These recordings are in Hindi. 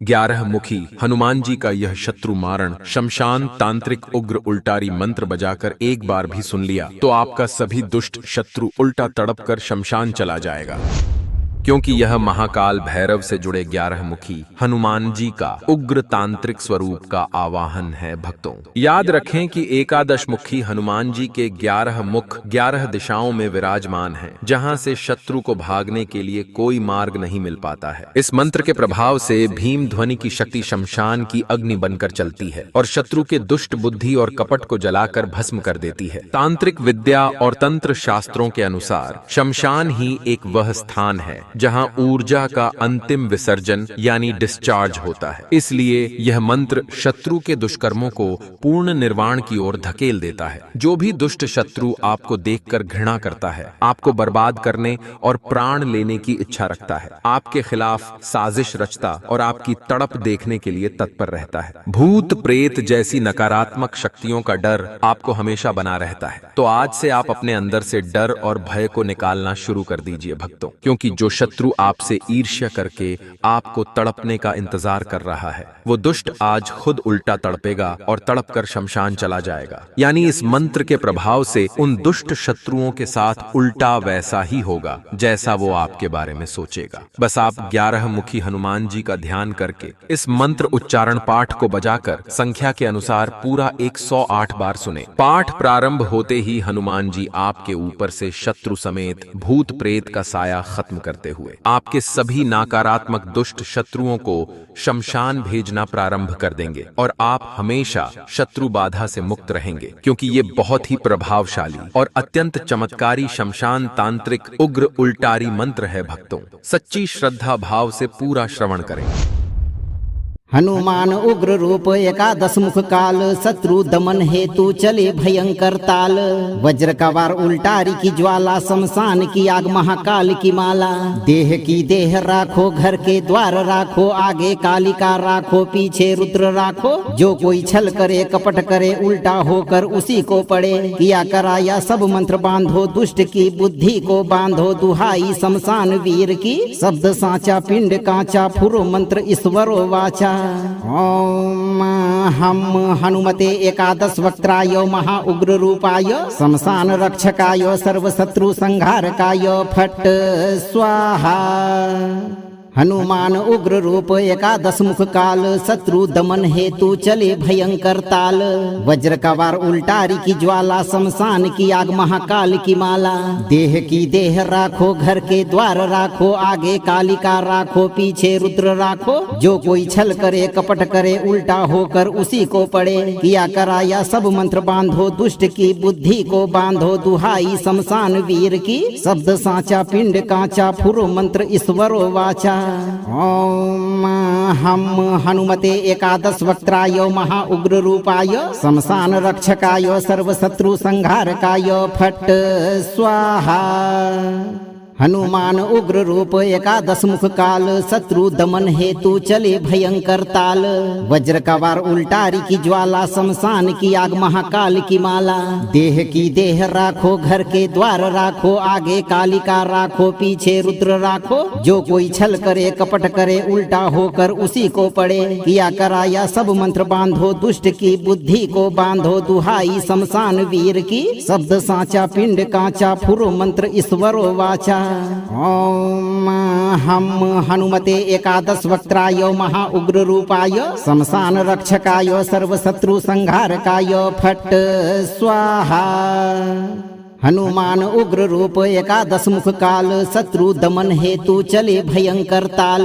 11 मुखी हनुमान जी का यह शत्रु मारण शमशान तांत्रिक उग्र उल्टारी मंत्र बजाकर एक बार भी सुन लिया तो आपका सभी दुष्ट शत्रु उल्टा तड़प कर शमशान चला जाएगा, क्योंकि यह महाकाल भैरव से जुड़े 11 मुखी हनुमान जी का उग्र तांत्रिक स्वरूप का आवाहन है। भक्तों, याद रखें कि एकादश मुखी हनुमान जी के 11 मुख 11 दिशाओं में विराजमान हैं, जहां से शत्रु को भागने के लिए कोई मार्ग नहीं मिल पाता है। इस मंत्र के प्रभाव से भीम ध्वनि की शक्ति शमशान की अग्नि बनकर चलती है और शत्रु के दुष्ट बुद्धि और कपट को जलाकर भस्म कर देती है। तांत्रिक विद्या और तंत्र शास्त्रों के अनुसार शमशान ही एक वह स्थान है जहां ऊर्जा का अंतिम विसर्जन यानी डिस्चार्ज होता है। इसलिए यह मंत्र शत्रु के दुष्कर्मों को पूर्ण निर्वाण की ओर धकेल देता है। जो भी दुष्ट शत्रु आपको देखकर घृणा करता है, आपको बर्बाद करने और प्राण लेने की इच्छा रखता है, आपके खिलाफ साजिश रचता और आपकी तड़प देखने के लिए तत्पर रहता है, भूत प्रेत जैसी नकारात्मक शक्तियों का डर आपको हमेशा बना रहता है, तो आज से आप अपने अंदर से डर और भय को निकालना शुरू कर दीजिए भक्तों, क्योंकि जो शत्रु आपसे ईर्ष्या करके आपको तड़पने का इंतजार कर रहा है, वो दुष्ट आज खुद उल्टा तड़पेगा और तड़प कर शमशान चला जाएगा। यानी इस मंत्र के प्रभाव से उन दुष्ट शत्रुओं के साथ उल्टा वैसा ही होगा जैसा वो आपके बारे में सोचेगा। बस आप 11 मुखी हनुमान जी का ध्यान करके इस मंत्र उच्चारण पाठ को बजाकर संख्या के अनुसार पूरा 108 बार सुने। पाठ प्रारंभ होते ही हनुमान जी आपके ऊपर से शत्रु समेत भूत प्रेत का साया खत्म करते हुए आपके सभी नकारात्मक दुष्ट शत्रुओं को शमशान भेजना प्रारंभ कर देंगे और आप हमेशा शत्रु बाधा से मुक्त रहेंगे, क्योंकि ये बहुत ही प्रभावशाली और अत्यंत चमत्कारी शमशान तांत्रिक उग्र उल्टारी मंत्र है। भक्तों, सच्ची श्रद्धा भाव से पूरा श्रवण करें। हनुमान उग्र रूप एकादश मुख काल, शत्रु दमन हेतु चले भयंकर ताल। वज्र का वार उल्टारी की ज्वाला, शमशान की आग महाकाल की माला। देह की देह राखो, घर के द्वार राखो, आगे कालिका राखो, पीछे रुद्र राखो। जो कोई छल करे कपट करे, उल्टा होकर उसी को पड़े। किया कराया सब मंत्र बांधो, दुष्ट की बुद्धि को बांधो। दुहाई शमशान वीर की, शब्द साचा पिंड कांचा, फुरो मंत्र ईश्वरो वाचा। ओम हम हनुमते एकादश वक्त्राय महा उग्र रूपाय, शमशान रक्षकाय सर्व शत्रु संहारकाय, फट स्वाहा। हनुमान उग्र रूप एकादश मुख काल, शत्रु दमन हेतु चले भयंकर ताल। वज्र का वार उल्टारी की ज्वाला, शमशान की आग महाकाल की माला। देह की देह राखो, घर के द्वार राखो, आगे कालिका राखो, पीछे रुद्र राखो। जो कोई छल करे कपट करे, उल्टा होकर उसी को पड़े। किया कराया सब मंत्र बांधो, दुष्ट की बुद्धि को बांधो। दुहाई शमशान वीर की, शब्द साचा पिंड कांचा, फुरो मंत्र ईश्वरो वाचा। ओम हम हनुमते एकादश वक्त्राय महा उग्र रूपाय, शमशान रक्षकाय सर्व शत्रु संहारकाय, फट स्वाहा। हनुमान उग्र रूप एकादश मुख काल, शत्रु दमन हेतु चले भयंकर ताल। वज्र का वार उल्टारी की ज्वाला, शमशान की आग महाकाल की माला। देह की देह राखो, घर के द्वार राखो, आगे कालिका राखो, पीछे रुद्र राखो। जो कोई छल करे कपट करे, उल्टा होकर उसी को पड़े। किया कराया सब मंत्र बांधो, दुष्ट की बुद्धि को बांधो। दुहाई शमशान वीर की, शब्द साचा पिंड कांचा, फुरो मंत्र ईश्वरो वाचा। ओम हम हनुमते एकादश वक्त्राय महा उग्र रूपाय, शमशान रक्षकाय सर्व शत्रु संहारकाय, फट स्वाहा। हनुमान उग्र रूप एकादश मुख काल, शत्रु दमन हेतु चले भयंकर ताल।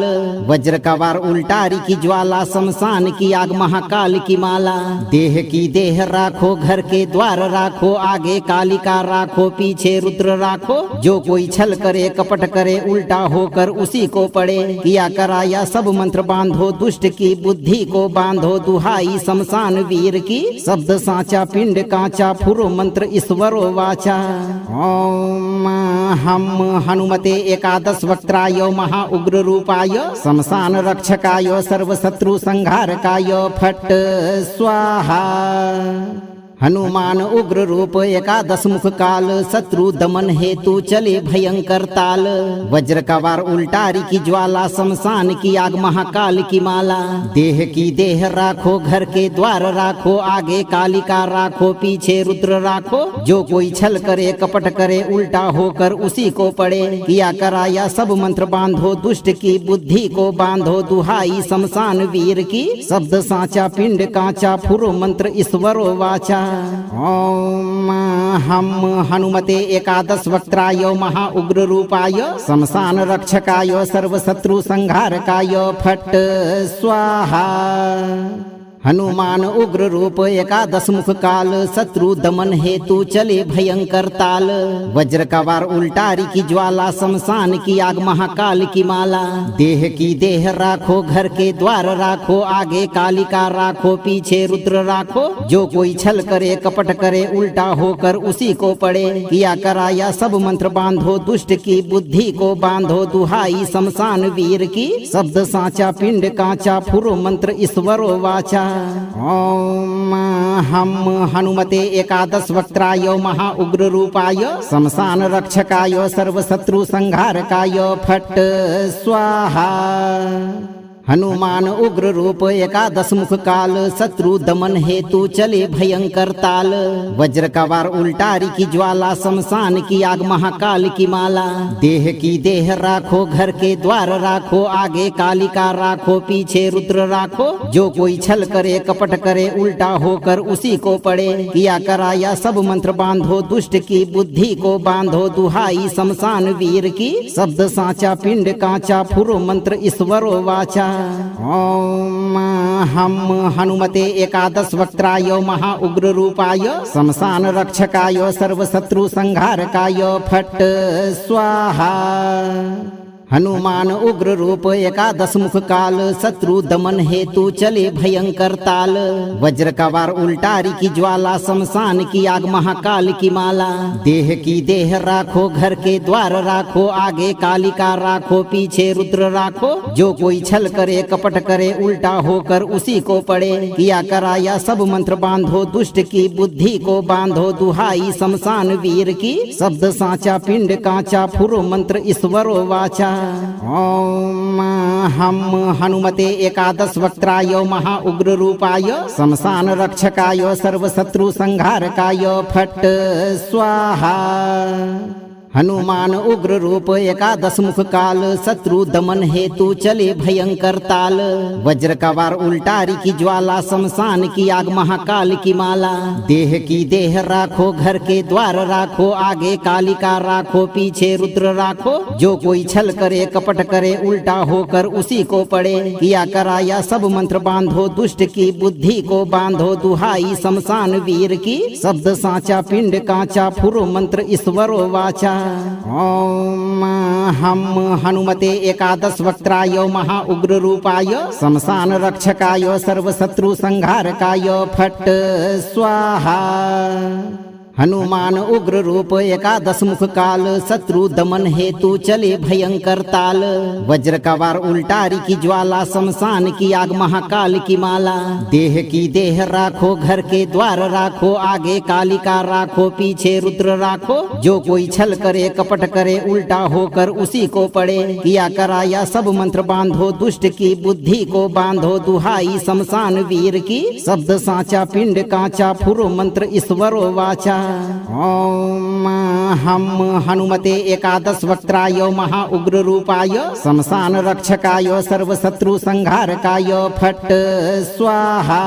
वज्र का वार उल्टारी की ज्वाला, शमशान की आग महाकाल की माला। देह की देह राखो, घर के द्वार राखो, आगे कालिका राखो, पीछे रुद्र राखो। जो कोई छल करे कपट करे, उल्टा होकर उसी को पड़े। किया कराया सब मंत्र बांधो, दुष्ट की बुद्धि को बांधो। दुहाई शमशान वीर की, शब्द साचा पिंड कांचा, फुरो मंत्र ईश्वरो वाचा। ओम हम हनुमते एकादश वक्त्राय महा उग्र रूपाय, शमशान रक्षकाय सर्व शत्रु संहारकाय, फट स्वाहा। हनुमान उग्र रूप एकादश मुख काल, शत्रु दमन हेतु चले भयंकर ताल। वज्र का वार उल्टारी की ज्वाला, शमशान की आग महाकाल की माला। देह की देह राखो, घर के द्वार राखो, आगे कालिका राखो, पीछे रुद्र राखो। जो कोई छल करे कपट करे, उल्टा होकर उसी को पड़े। किया कराया सब मंत्र बांधो, दुष्ट की बुद्धि को बांधो। दुहाई शमशान वीर की, शब्द साचा पिंड कांचा, फुरो मंत्र ईश्वरो वाचा। ओम हम हनुमते एकादश वक्त्राय महा उग्र रूपाय, शमशान रक्षकाय सर्वशत्रु संहारकाय, फट स्वाहा। हनुमान उग्र रूप एकादश मुख काल, शत्रु दमन हेतु चले भयंकर ताल। वज्र का वार उल्टारी की ज्वाला, शमशान की आग महाकाल की माला। देह की देह राखो, घर के द्वार राखो, आगे कालिका राखो, पीछे रुद्र राखो। जो कोई छल करे कपट करे, उल्टा होकर उसी को पड़े। किया कराया सब मंत्र बांधो, दुष्ट की बुद्धि को बांधो। दुहाई शमशान वीर की, शब्द साचा पिंड कांचा, फुरो मंत्र ईश्वरो वाचा। ओम हम हनुमते एकादश वक्त्राय महा उग्र रूपाय, शमशान रक्षकाय सर्वशत्रु संहारकाय, फट स्वाहा। हनुमान उग्र रूप एकादश मुख काल, शत्रु दमन हेतु चले भयंकर ताल। वज्र का वार उल्टारी की ज्वाला, शमशान की आग महाकाल की माला। देह की देह राखो, घर के द्वार राखो, आगे कालिका राखो, पीछे रुद्र राखो। जो कोई छल करे कपट करे, उल्टा होकर उसी को पड़े। किया कराया सब मंत्र बांधो, दुष्ट की बुद्धि को बांधो। दुहाई शमशान वीर की, शब्द साचा पिंड कांचा, फुरो मंत्र ईश्वरो वाचा। ओम हम हनुमते एकादश वक्त्राय महा उग्र रूपाय, शमशान रक्षकाय सर्वशत्रु संहारकाय, फट स्वाहा। हनुमान उग्र रूप एकादश मुख काल, शत्रु दमन हेतु चले भयंकर ताल। वज्र का वार उल्टारी की ज्वाला, शमशान की आग महाकाल की माला। देह की देह राखो, घर के द्वार राखो, आगे कालिका राखो, पीछे रुद्र राखो। जो कोई छल करे कपट करे, उल्टा होकर उसी को पड़े। किया कराया सब मंत्र बांधो, दुष्ट की बुद्धि को बांधो। दुहाई शमशान वीर की, शब्द साचा पिंड कांचा, फुरो मंत्र ईश्वरो वाचा। ओम हम हनुमते एकादश वक्त्राय महा उग्र रूपाय, शमशान रक्षकाय सर्वशत्रु संहारकाय, फट स्वाहा। हनुमान उग्र रूप एकादश मुख काल, शत्रु दमन हेतु चले भयंकर ताल। वज्र का वार उल्टारी की ज्वाला, शमशान की आग महाकाल की माला। देह की देह राखो, घर के द्वार राखो, आगे कालिका राखो, पीछे रुद्र राखो। जो कोई छल करे कपट करे, उल्टा होकर उसी को पड़े। किया कराया सब मंत्र बांधो, दुष्ट की बुद्धि को बांधो। दुहाई शमशान वीर की, शब्द साचा पिंड कांचा, फुरो मंत्र ईश्वरो वाचा। ओम हम हनुमते एकादश वक्त्राय महा उग्र रूपाय, शमशान रक्षकाय सर्वशत्रु संहारकाय, फट स्वाहा। हनुमान उग्र रूप एकादश मुख काल, शत्रु दमन हेतु चले भयंकर ताल। वज्र का वार उल्टारी की ज्वाला, शमशान की आग महाकाल की माला। देह की देह राखो, घर के द्वार राखो, आगे कालिका राखो, पीछे रुद्र राखो। जो कोई छल करे कपट करे, उल्टा होकर उसी को पड़े। किया कराया सब मंत्र बांधो, दुष्ट की बुद्धि को बांधो। दुहाई शमशान वीर की, शब्द साचा पिंड कांचा, फुरो मंत्र ईश्वरो वाचा। ओम हम हनुमते एकादश वक्त्राय महा उग्र रूपाय, शमशान रक्षकाय सर्वशत्रु संहारकाय, फट स्वाहा।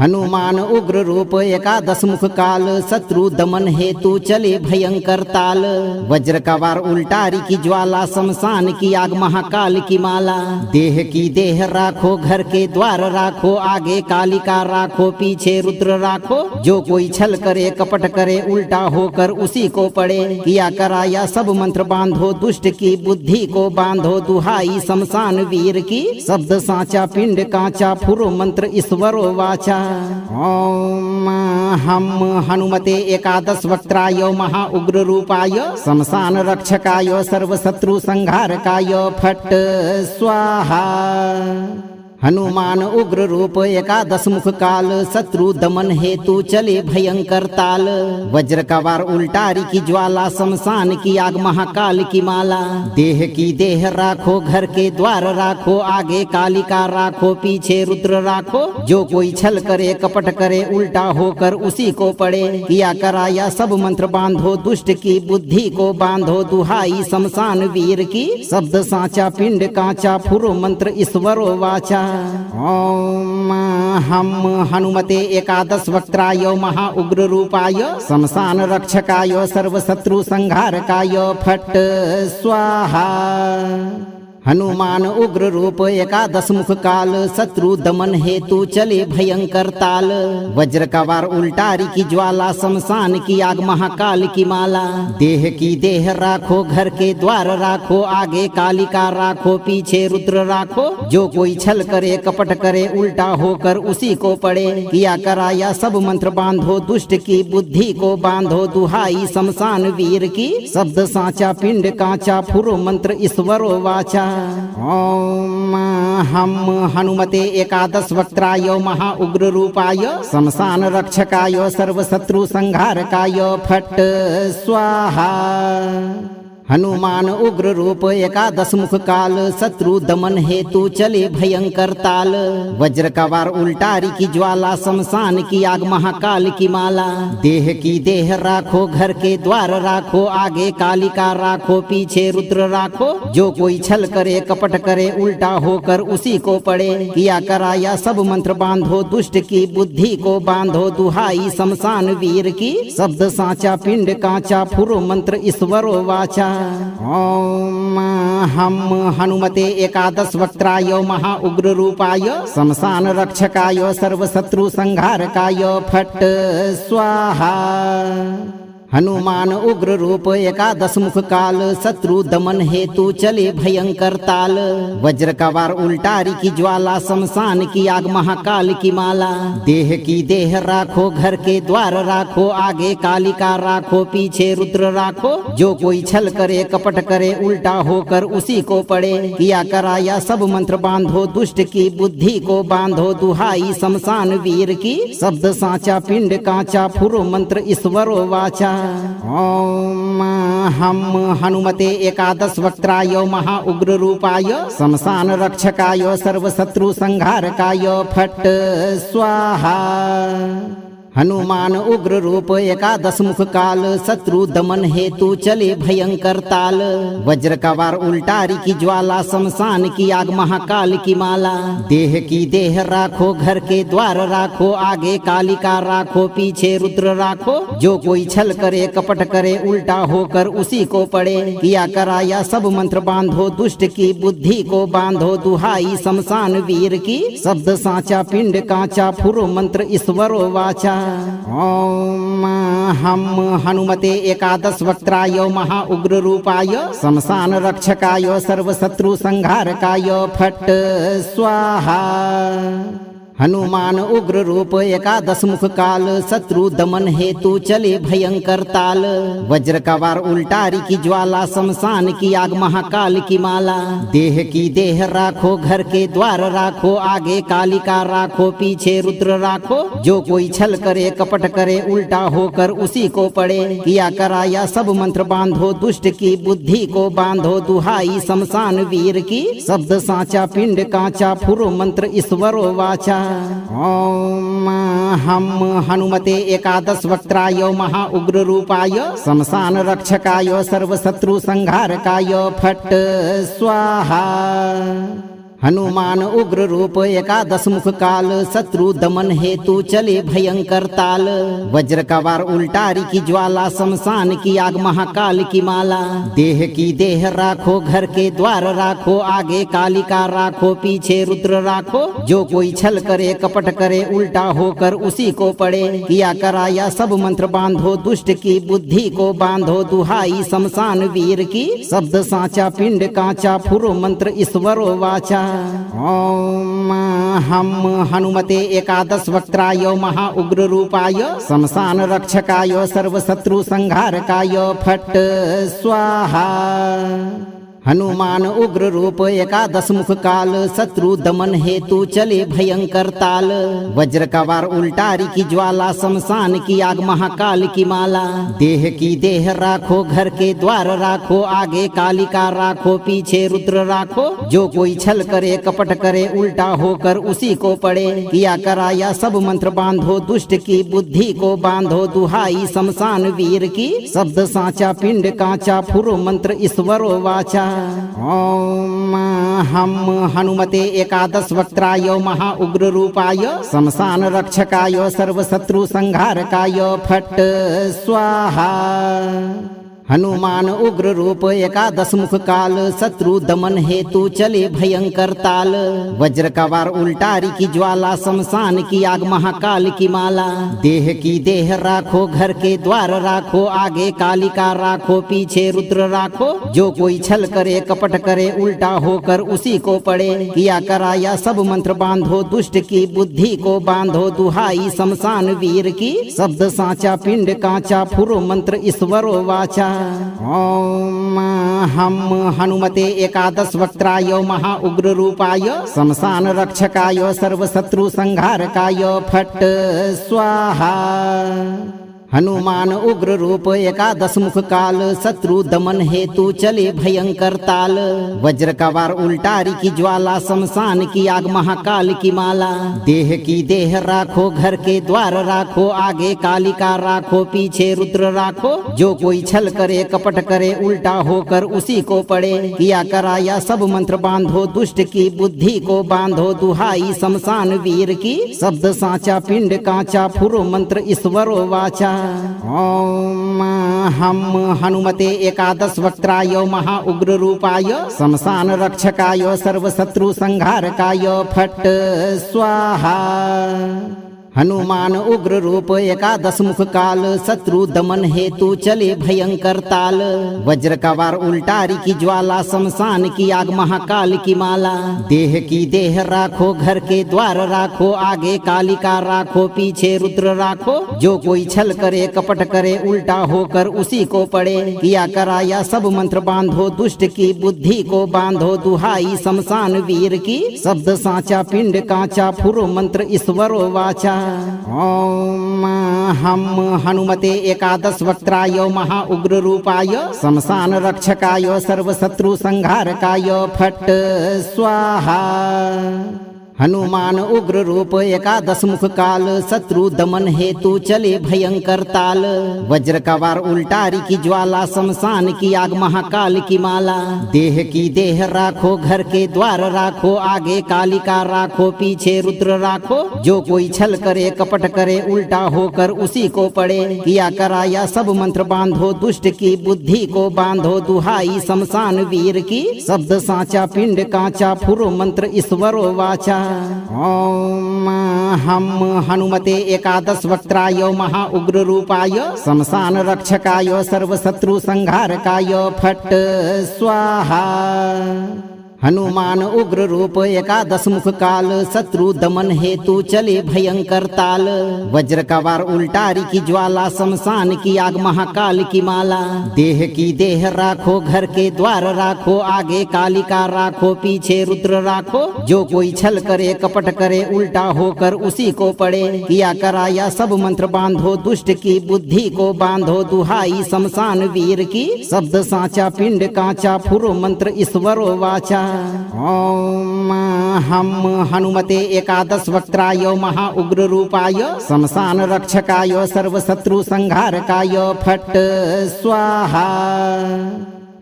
हनुमान उग्र रूप एकादश मुख काल, शत्रु दमन हेतु चले भयंकर ताल। वज्र का वार उल्टारी की ज्वाला, शमशान की आग महाकाल की माला। देह की देह राखो, घर के द्वार राखो, आगे कालिका राखो, पीछे रुद्र राखो। जो कोई छल करे कपट करे, उल्टा होकर उसी को पड़े। किया कराया सब मंत्र बांधो, दुष्ट की बुद्धि को बांधो। दुहाई शमशान वीर की, शब्द साचा पिंड कांचा, फुरो मंत्र ईश्वरो वाचा। ओम हम हनुमते एकादश वक्त्राय महा उग्र रूपाय, शमशान रक्षकाय सर्वशत्रु संहारकाय, फट स्वाहा। हनुमान उग्र रूप एकादश मुख काल, शत्रु दमन हेतु चले भयंकर ताल। वज्र का वार उल्टारी की ज्वाला, शमशान की आग महाकाल की माला। देह की देह राखो, घर के द्वार राखो, आगे कालिका राखो, पीछे रुद्र राखो। जो कोई छल करे कपट करे, उल्टा होकर उसी को पड़े। किया कराया सब मंत्र बांधो, दुष्ट की बुद्धि को बांधो। दुहाई शमशान वीर की, शब्द साचा पिंड कांचा, फुरो मंत्र ईश्वरो वाचा। ओम हम हनुमते एकादश वक्त्राय महा उग्र रूपाय, शमशान रक्षकाय सर्वशत्रु संहारकाय फट स्वाहा। हनुमान उग्र रूप एकादश मुख काल, शत्रु दमन हेतु चले भयंकर ताल। वज्र का वार उल्टारी की ज्वाला, शमशान की आग महाकाल की माला। देह की देह राखो, घर के द्वार राखो, आगे कालिका राखो, पीछे रुद्र राखो। जो कोई छल करे कपट करे, उल्टा होकर उसी को पड़े। किया कराया सब मंत्र बांधो, दुष्ट की बुद्धि को बांधो। दुहाई शमशान वीर की, शब्द साचा पिंड कांचा, फुरो मंत्र ईश्वरो वाचा। ओम हम हनुमते एकादश वक्त्राय महा उग्र रूपाय, शमशान रक्षकाय सर्वशत्रु संहारकाय फट स्वाहा। हनुमान उग्र रूप एकादश मुख काल, शत्रु दमन हेतु चले भयंकर ताल। वज्र का वार उल्टारी की ज्वाला, शमशान की आग महाकाल की माला। देह की देह राखो, घर के द्वार राखो, आगे कालिका राखो, पीछे रुद्र राखो। जो कोई छल करे कपट करे, उल्टा होकर उसी को पड़े। किया कराया सब मंत्र बांधो, दुष्ट की बुद्धि को बांधो। दुहाई शमशान वीर की, शब्द साचा पिंड कांचा, फुरो मंत्र ईश्वरो वाचा। ओम हम हनुमते एकादश वक्त्राय महा उग्र रूपाय, शमशान रक्षकाय सर्वशत्रु संहारकाय फट स्वाहा। हनुमान उग्र रूप एकादश मुख काल, शत्रु दमन हेतु चले भयंकर ताल। वज्र का वार उल्टारी की ज्वाला, शमशान की आग महाकाल की माला। देह की देह राखो, घर के द्वार राखो, आगे कालिका राखो, पीछे रुद्र राखो। जो कोई छल करे कपट करे, उल्टा होकर उसी को पड़े। किया कराया सब मंत्र बांधो, दुष्ट की बुद्धि को बांधो। दुहाई शमशान वीर की, शब्द साचा पिंड कांचा, फुरो मंत्र ईश्वरो वाचा। ओम हम हनुमते एकादश वक्त्राय महा उग्र रूपाय, शमशान रक्षकाय सर्वशत्रु संहारकाय फट स्वाहा। हनुमान उग्र रूप एकादश मुख काल, शत्रु दमन हेतु चले भयंकर ताल। वज्र का वार उल्टारी की ज्वाला, शमशान की आग महाकाल की माला। देह की देह राखो, घर के द्वार राखो, आगे कालिका राखो, पीछे रुद्र राखो। जो कोई छल करे कपट करे, उल्टा होकर उसी को पड़े। किया कराया सब मंत्र बांधो, दुष्ट की बुद्धि को बांधो। दुहाई शमशान वीर की, शब्द साचा पिंड कांचा, फुरो मंत्र ईश्वरो वाचा। ओम हम हनुमते एकादश वक्त्राय महा उग्र रूपाय, शमशान रक्षकाय सर्वशत्रु संहारकाय फट स्वाहा। हनुमान उग्र रूप एकादश मुख काल, शत्रु दमन हेतु चले भयंकर ताल। वज्र का वार उल्टारी की ज्वाला, शमशान की आग महाकाल की माला। देह की देह राखो, घर के द्वार राखो, आगे कालिका राखो, पीछे रुद्र राखो। जो कोई छल करे कपट करे, उल्टा होकर उसी को पड़े। किया कराया सब मंत्र बांधो, दुष्ट की बुद्धि को बांधो। दुहाई शमशान वीर की, शब्द साचा पिंड कांचा, फुरो मंत्र ईश्वरो वाचा। ओम हम हनुमते एकादश वक्त्राय महा उग्र रूपाय, शमशान रक्षकाय सर्वशत्रु संहारकाय फट स्वाहा। हनुमान उग्र रूप एकादश मुख काल, शत्रु दमन हेतु चले भयंकर ताल। वज्र का वार उल्टारी की ज्वाला, शमशान की आग महाकाल की माला। देह की देह राखो, घर के द्वार राखो, आगे कालिका राखो, पीछे रुद्र राखो। जो कोई छल करे कपट करे, उल्टा होकर उसी को पड़े। किया कराया सब मंत्र बांधो, दुष्ट की बुद्धि को बांधो। दुहाई शमशान वीर की, शब्द साचा पिंड कांचा, फुरो मंत्र ईश्वरो वाचा। ओम हम हनुमते एकादश वक्त्राय महा उग्र रूपाय, शमशान रक्षकाय सर्वशत्रु संहारकाय फट स्वाहा। हनुमान उग्र रूप एकादश मुख काल, शत्रु दमन हेतु चले भयंकर ताल। वज्र का वार उल्टारी की ज्वाला, शमशान की आग महाकाल की माला। देह की देह राखो, घर के द्वार राखो, आगे कालिका राखो, पीछे रुद्र राखो। जो कोई छल करे कपट करे, उल्टा होकर उसी को पड़े। किया कराया सब मंत्र बांधो, दुष्ट की बुद्धि को बांधो। दुहाई शमशान वीर की, शब्द साचा पिंड कांचा, फुरो मंत्र ईश्वरो वाचा। ओम हम हनुमते एकादश वक्त्राय महा उग्र रूपाय, शमशान रक्षकाय सर्व शत्रु संहारकाय, फट स्वाहा। हनुमान उग्र रूप एकादश मुख काल, शत्रु दमन हेतु चले भयंकर ताल। वज्र का वार उल्टारी की ज्वाला, शमशान की आग महाकाल की माला। देह की देह राखो, घर के द्वार राखो, आगे कालिका राखो, पीछे रुद्र राखो। जो कोई छल करे कपट करे, उल्टा होकर उसी को पड़े। किया कराया सब मंत्र बांधो, दुष्ट की बुद्धि को बांधो। दुहाई शमशान वीर की, शब्द साचा पिंड कांचा, फुरो मंत्र ईश्वरो वाचा। ओम हम हनुमते एकादश वक्त्राय महा उग्र रूपाय, शमशान रक्षकाय सर्व शत्रु संहारकाय, फट स्वाहा। हनुमान उग्र रूप एकादश मुख काल, शत्रु दमन हेतु चले भयंकर ताल। वज्र का वार उल्टारी की ज्वाला, शमशान की आग महाकाल की माला। देह की देह राखो, घर के द्वार राखो, आगे कालिका राखो, पीछे रुद्र राखो। जो कोई छल करे कपट करे, उल्टा होकर उसी को पड़े। किया कराया सब मंत्र बांधो, दुष्ट की बुद्धि को बांधो। दुहाई शमशान वीर की, शब्द साचा पिंड कांचा, फुरो मंत्र ईश्वरो वाचा। ओम हम हनुमते एकादश वक्त्राय महा उग्र रूपाय, शमशान रक्षकाय सर्व शत्रु संहारकाय, फट स्वाहा। हनुमान उग्र रूप एकादश मुख काल, शत्रु दमन हेतु चले भयंकर ताल। वज्र का वार उल्टारी की ज्वाला, शमशान की आग महाकाल की माला। देह की देह राखो, घर के द्वार राखो, आगे कालिका राखो, पीछे रुद्र राखो। जो कोई छल करे कपट करे, उल्टा होकर उसी को पड़े। किया कराया सब मंत्र बांधो, दुष्ट की बुद्धि को बांधो। दुहाई शमशान वीर की, शब्द साचा पिंड कांचा, फुरो मंत्र ईश्वरो वाचा। ओम हम हनुमते एकादश वक्त्राय महा उग्र रूपाय, शमशान रक्षकाय सर्व शत्रु संहारकाय, फट स्वाहा। हनुमान उग्र रूप एकादश मुख काल, शत्रु दमन हेतु चले भयंकर ताल। वज्र का वार उल्टारी की ज्वाला, शमशान की आग महाकाल की माला। देह की देह राखो, घर के द्वार राखो, आगे कालिका राखो, पीछे रुद्र राखो। जो कोई छल करे कपट करे, उल्टा होकर उसी को पड़े। किया कराया सब मंत्र बांधो, दुष्ट की बुद्धि को बांधो। दुहाई शमशान वीर की, शब्द साचा पिंड कांचा, फुरो मंत्र ईश्वरो वाचा। ओम हम हनुमते एकादश वक्त्राय महा उग्र रूपाय, शमशान रक्षकाय सर्व शत्रु संहारकाय, फट स्वाहा। हनुमान उग्र रूप एकादश मुख काल, शत्रु दमन हेतु चले भयंकर ताल। वज्र का वार उल्टारी की ज्वाला, शमशान की आग महाकाल की माला। देह की देह राखो, घर के द्वार राखो, आगे कालिका राखो, पीछे रुद्र राखो। जो कोई छल करे कपट करे, उल्टा होकर उसी को पड़े। किया कराया सब मंत्र बांधो, दुष्ट की बुद्धि को बांधो। दुहाई शमशान वीर की, शब्द साचा पिंड कांचा, फुरो मंत्र ईश्वरो वाचा। ओम हम हनुमते एकादश वक्त्राय महा उग्र रूपाय, शमशान रक्षकाय सर्व शत्रु संहारकाय, फट स्वाहा।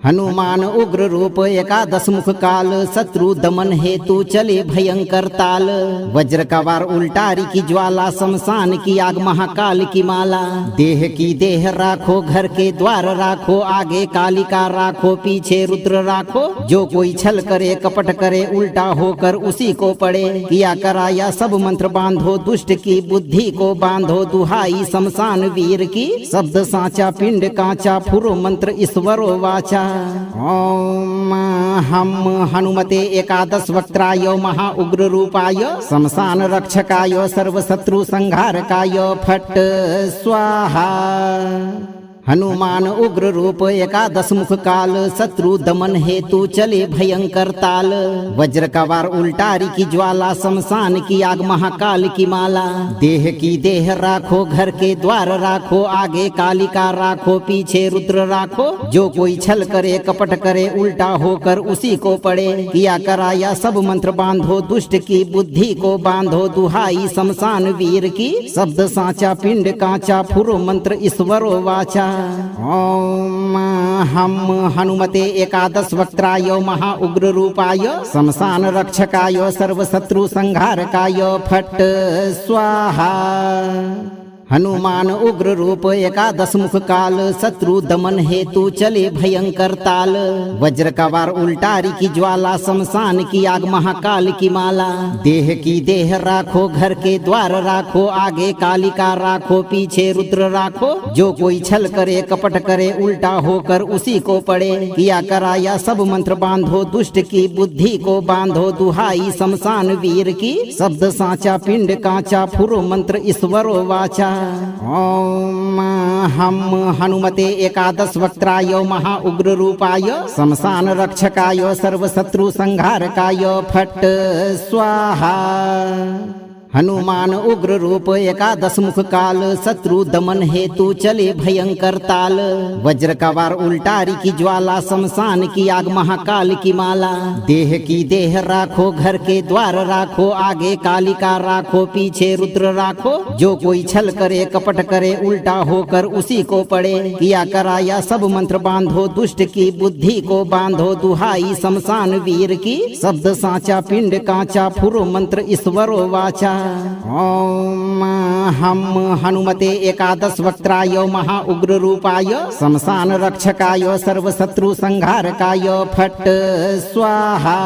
हनुमान उग्र रूप एकादश मुख काल, शत्रु दमन हेतु चले भयंकर ताल। वज्र का वार उल्टारी की ज्वाला, शमशान की आग महाकाल की माला। देह की देह राखो, घर के द्वार राखो, आगे कालिका राखो, पीछे रुद्र राखो। जो कोई छल करे कपट करे, उल्टा होकर उसी को पड़े। किया कराया सब मंत्र बांधो, दुष्ट की बुद्धि को बांधो। दुहाई शमशान वीर की, शब्द साचा पिंड कांचा, फुरो मंत्र ईश्वरो वाचा। ओम हम हनुमते एकादश वक्त्राय महा उग्र रूपाय, शमशान रक्षकाय सर्व शत्रु संहारकाय, फट स्वाहा। हनुमान उग्र रूप एकादश मुख काल, शत्रु दमन हेतु चले भयंकर ताल। वज्र का वार उल्टारी की ज्वाला, शमशान की आग महाकाल की माला। देह की देह राखो, घर के द्वार राखो, आगे कालिका राखो, पीछे रुद्र राखो। जो कोई छल करे कपट करे, उल्टा होकर उसी को पड़े। किया कराया सब मंत्र बांधो, दुष्ट की बुद्धि को बांधो। दुहाई शमशान वीर की, शब्द साचा पिंड कांचा, फुरो मंत्र ईश्वरो वाचा। ओम हम हनुमते एकादश वक्त्राय महा उग्र रूपाय, शमशान रक्षकाय सर्वशत्रु संहारकाय, फट स्वाहा। हनुमान उग्र रूप एकादश मुख काल, शत्रु दमन हेतु चले भयंकर ताल। वज्र का वार उल्टारी की ज्वाला, शमशान की आग महाकाल की माला। देह की देह राखो, घर के द्वार राखो, आगे कालिका राखो, पीछे रुद्र राखो। जो कोई छल करे कपट करे, उल्टा होकर उसी को पड़े। किया कराया सब मंत्र बांधो, दुष्ट की बुद्धि को बांधो। दुहाई शमशान वीर की, शब्द साचा पिंड कांचा, फुरो मंत्र ईश्वरो वाचा। ओम हम हनुमते एकादश वक्त्राय महा उग्र रूपाय, शमशान रक्षकाय सर्वशत्रु संहारकाय, फट स्वाहा। हनुमान उग्र रूप एकादश मुख काल, शत्रु दमन हेतु चले भयंकर ताल। वज्र का वार उल्टारी की ज्वाला, शमशान की आग महाकाल की माला। देह की देह राखो, घर के द्वार राखो, आगे कालिका राखो, पीछे रुद्र राखो। जो कोई छल करे कपट करे, उल्टा होकर उसी को पड़े। किया कराया सब मंत्र बांधो, दुष्ट की बुद्धि को बांधो। दुहाई शमशान वीर की, शब्द साचा पिंड कांचा, फुरो मंत्र ईश्वरो वाचा। ओम हम हनुमते एकादश वक्त्राय महा उग्र रूपाय, शमशान रक्षकाय सर्वशत्रु संहारकाय, फट स्वाहा।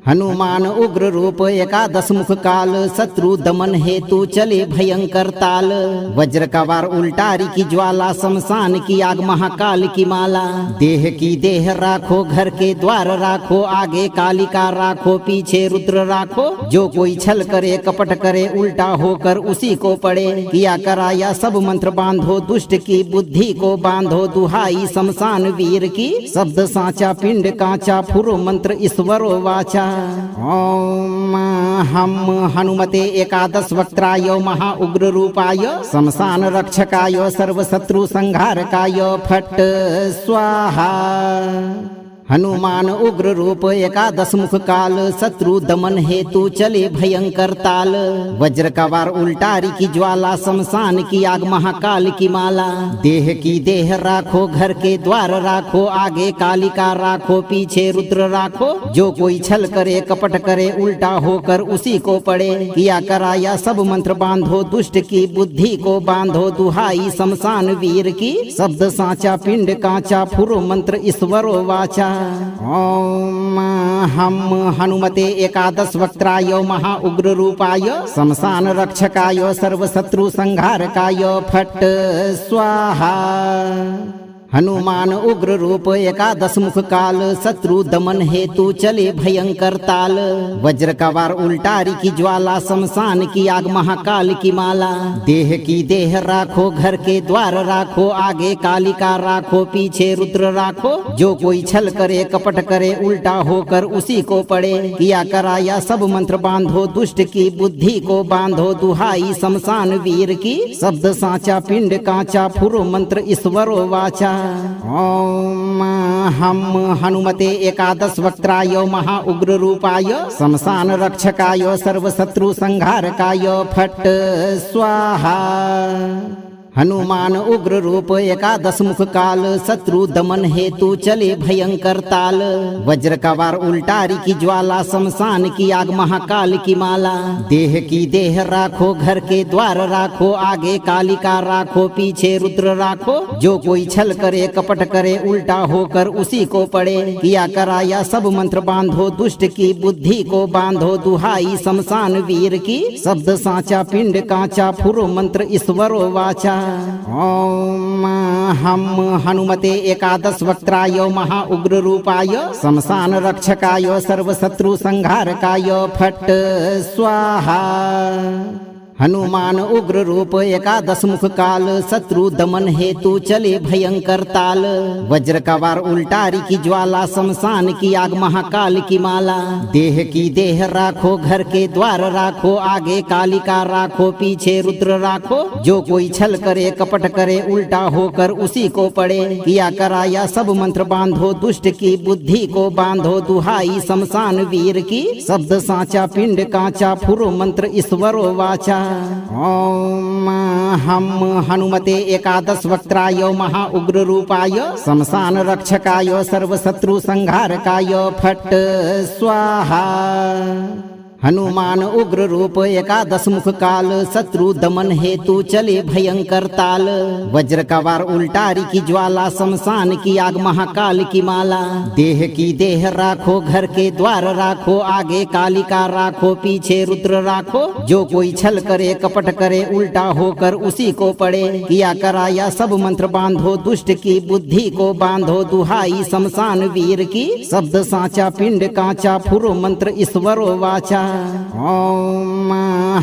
हनुमान उग्र रूप एकादश मुख काल, शत्रु दमन हेतु चले भयंकर ताल। वज्र का वार उल्टारी की ज्वाला, शमशान की आग महाकाल की माला। देह की देह राखो, घर के द्वार राखो, आगे कालिका राखो, पीछे रुद्र राखो। जो कोई छल करे कपट करे, उल्टा होकर उसी को पड़े। किया कराया सब मंत्र बांधो, दुष्ट की बुद्धि को बांधो। दुहाई शमशान वीर की, शब्द साचा पिंड कांचा, फुरो मंत्र ईश्वरो वाचा। ओम हम हनुमते एकादश वक्त्राय महा उग्र रूपाय, शमशान रक्षकाय सर्वशत्रु संहारकाय, फट स्वाहा। हनुमान उग्र रूप एकादश मुख काल, शत्रु दमन हेतु चले भयंकर ताल। वज्र का वार उल्टारी की ज्वाला, शमशान की आग महाकाल की माला। देह की देह राखो, घर के द्वार राखो, आगे कालिका राखो, पीछे रुद्र राखो। जो कोई छल करे कपट करे, उल्टा होकर उसी को पड़े। किया कराया सब मंत्र बांधो, दुष्ट की बुद्धि को बांधो। दुहाई शमशान वीर की, शब्द साचा पिंड कांचा, फुरो मंत्र ईश्वरो वाचा। ओम हम हनुमते एकादश वक्त्राय महा उग्र रूपाय, शमशान रक्षकाय सर्वशत्रु संहारकाय, फट स्वाहा। हनुमान उग्र रूप एकादश मुख काल, शत्रु दमन हेतु चले भयंकर ताल। वज्र का वार उल्टारी की ज्वाला, शमशान की आग महाकाल की माला। देह की देह राखो, घर के द्वार राखो, आगे कालिका राखो, पीछे रुद्र राखो। जो कोई छल करे कपट करे, उल्टा होकर उसी को पड़े। किया कराया सब मंत्र बांधो, दुष्ट की बुद्धि को बांधो। दुहाई शमशान वीर की, शब्द साचा पिंड कांचा, फुरो मंत्र ईश्वरो वाचा। ओम हम हनुमते एकादश वक्त्राय महा उग्र रूपाय, शमशान रक्षकाय सर्वशत्रु संहारकाय, फट स्वाहा। हनुमान उग्र रूप एकादश मुख काल, शत्रु दमन हेतु चले भयंकर ताल। वज्र का वार उल्टारी की ज्वाला, शमशान की आग महाकाल की माला। देह की देह राखो, घर के द्वार राखो, आगे कालिका राखो, पीछे रुद्र राखो। जो कोई छल करे कपट करे, उल्टा होकर उसी को पड़े। किया कराया सब मंत्र बांधो, दुष्ट की बुद्धि को बांधो। दुहाई शमशान वीर की, शब्द साचा पिंड कांचा, फुरो मंत्र ईश्वरो वाचा। ओम हम हनुमते एकादश वक्त्राय महा उग्र रूपाय, शमशान रक्षकाय सर्वशत्रु संहारकाय, फट स्वाहा। हनुमान उग्र रूप एकादश मुख काल, शत्रु दमन हेतु चले भयंकर ताल। वज्र का वार उल्टारी की ज्वाला, शमशान की आग महाकाल की माला। देह की देह राखो, घर के द्वार राखो, आगे कालिका राखो, पीछे रुद्र राखो। जो कोई छल करे कपट करे, उल्टा होकर उसी को पड़े। किया कराया सब मंत्र बांधो, दुष्ट की बुद्धि को बांधो। दुहाई शमशान वीर की, शब्द साचा पिंड कांचा, फुरो मंत्र ईश्वरो वाचा। ओम हम हनुमते एकादश वक्त्राय महा उग्र रूपाय, शमशान रक्षकाय सर्वशत्रु संहारकाय फट स्वाहा। हनुमान उग्र रूप एकादश मुख काल, शत्रु दमन हेतु चले भयंकर ताल। वज्र का वार उल्टारी की ज्वाला, शमशान की आग महाकाल की माला। देह की देह राखो, घर के द्वार राखो, आगे कालिका राखो, पीछे रुद्र राखो। जो कोई छल करे कपट करे, उल्टा होकर उसी को पड़े। किया कराया सब मंत्र बांधो, दुष्ट की बुद्धि को बांधो। दुहाई शमशान वीर की, शब्द साचा पिंड कांचा, फुरो मंत्र ईश्वरो वाचा। ओम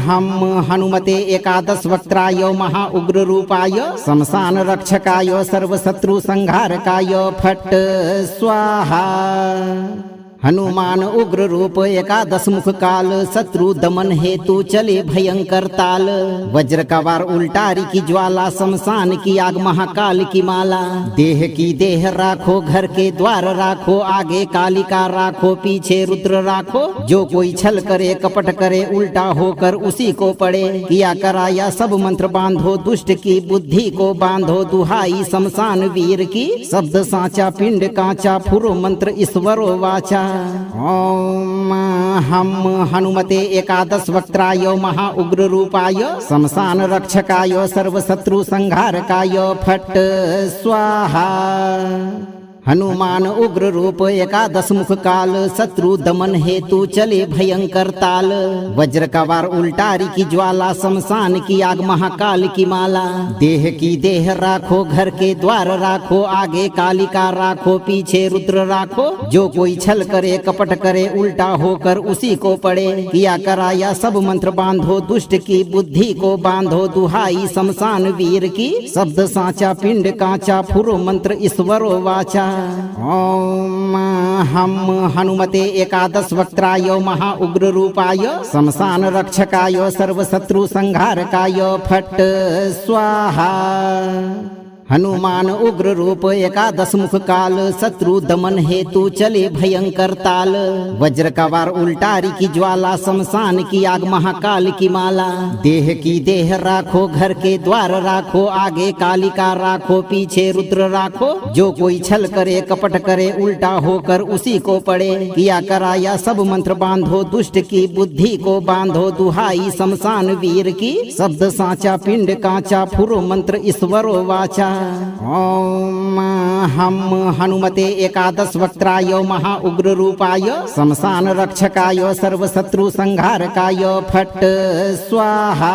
हम हनुमते एकादश वक्त्राय महा उग्र रूपाय, शमशान रक्षकाय सर्वशत्रु संहारकाय फट स्वाहा। हनुमान उग्र रूप एकादश मुख काल, शत्रु दमन हेतु चले भयंकर ताल। वज्र का वार उल्टारी की ज्वाला, शमशान की आग महाकाल की माला। देह की देह राखो, घर के द्वार राखो, आगे कालिका राखो, पीछे रुद्र राखो। जो कोई छल करे कपट करे, उल्टा होकर उसी को पड़े। किया कराया सब मंत्र बांधो, दुष्ट की बुद्धि को बांधो। दुहाई शमशान वीर की, शब्द साचा पिंड कांचा, फुरो मंत्र ईश्वरो वाचा। ओम हम हनुमते एकादश वक्त्राय महा उग्र रूपाय, शमशान रक्षकाय सर्वशत्रु संहारकाय फट स्वाहा। हनुमान उग्र रूप एकादश मुख काल, शत्रु दमन हेतु चले भयंकर ताल। वज्र का वार उल्टारी की ज्वाला, शमशान की आग महाकाल की माला। देह की देह राखो, घर के द्वार राखो, आगे कालिका राखो, पीछे रुद्र राखो। जो कोई छल करे कपट करे, उल्टा होकर उसी को पड़े। किया कराया सब मंत्र बांधो, दुष्ट की बुद्धि को बांधो। दुहाई शमशान वीर की, शब्द साचा पिंड कांचा, फुरो मंत्र ईश्वरो वाचा। ओम हम हनुमते एकादश वक्त्राय महा उग्र रूपाय, शमशान रक्षकाय सर्वशत्रु संहारकाय फट स्वाहा। हनुमान उग्र रूप एकादश मुख काल, शत्रु दमन हेतु चले भयंकर ताल। वज्र का वार उल्टारी की ज्वाला, शमशान की आग महाकाल की माला। देह की देह राखो, घर के द्वार राखो, आगे कालिका राखो, पीछे रुद्र राखो। जो कोई छल करे कपट करे, उल्टा होकर उसी को पड़े। किया कराया सब मंत्र बांधो, दुष्ट की बुद्धि को बांधो। दुहाई शमशान वीर की, शब्द साचा पिंड कांचा, फुरो मंत्र ईश्वरो वाचा। ओम हम हनुमते एकादश वक्त्राय महा उग्र रूपाय, शमशान रक्षकाय सर्वशत्रु संहारकाय फट स्वाहा।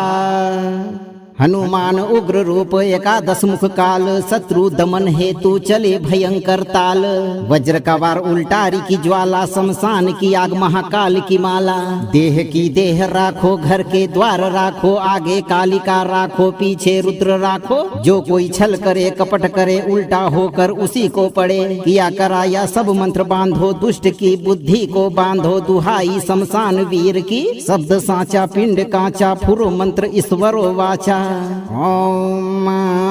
हनुमान उग्र रूप एकादश मुख काल, शत्रु दमन हेतु चले भयंकर ताल। वज्र का वार उल्टारी की ज्वाला, शमशान की आग महाकाल की माला। देह की देह राखो, घर के द्वार राखो, आगे कालिका राखो, पीछे रुद्र राखो। जो कोई छल करे कपट करे, उल्टा होकर उसी को पड़े। किया कराया सब मंत्र बांधो, दुष्ट की बुद्धि को बांधो। दुहाई शमशान वीर की, शब्द साचा पिंड कांचा, फुरो मंत्र ईश्वरो वाचा। ओम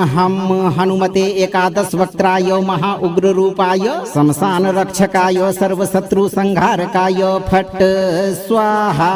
हम हनुमते एकादश वक्त्राय महा उग्र रूपाय, शमशान रक्षकाय सर्वशत्रु संहारकाय फट स्वाहा।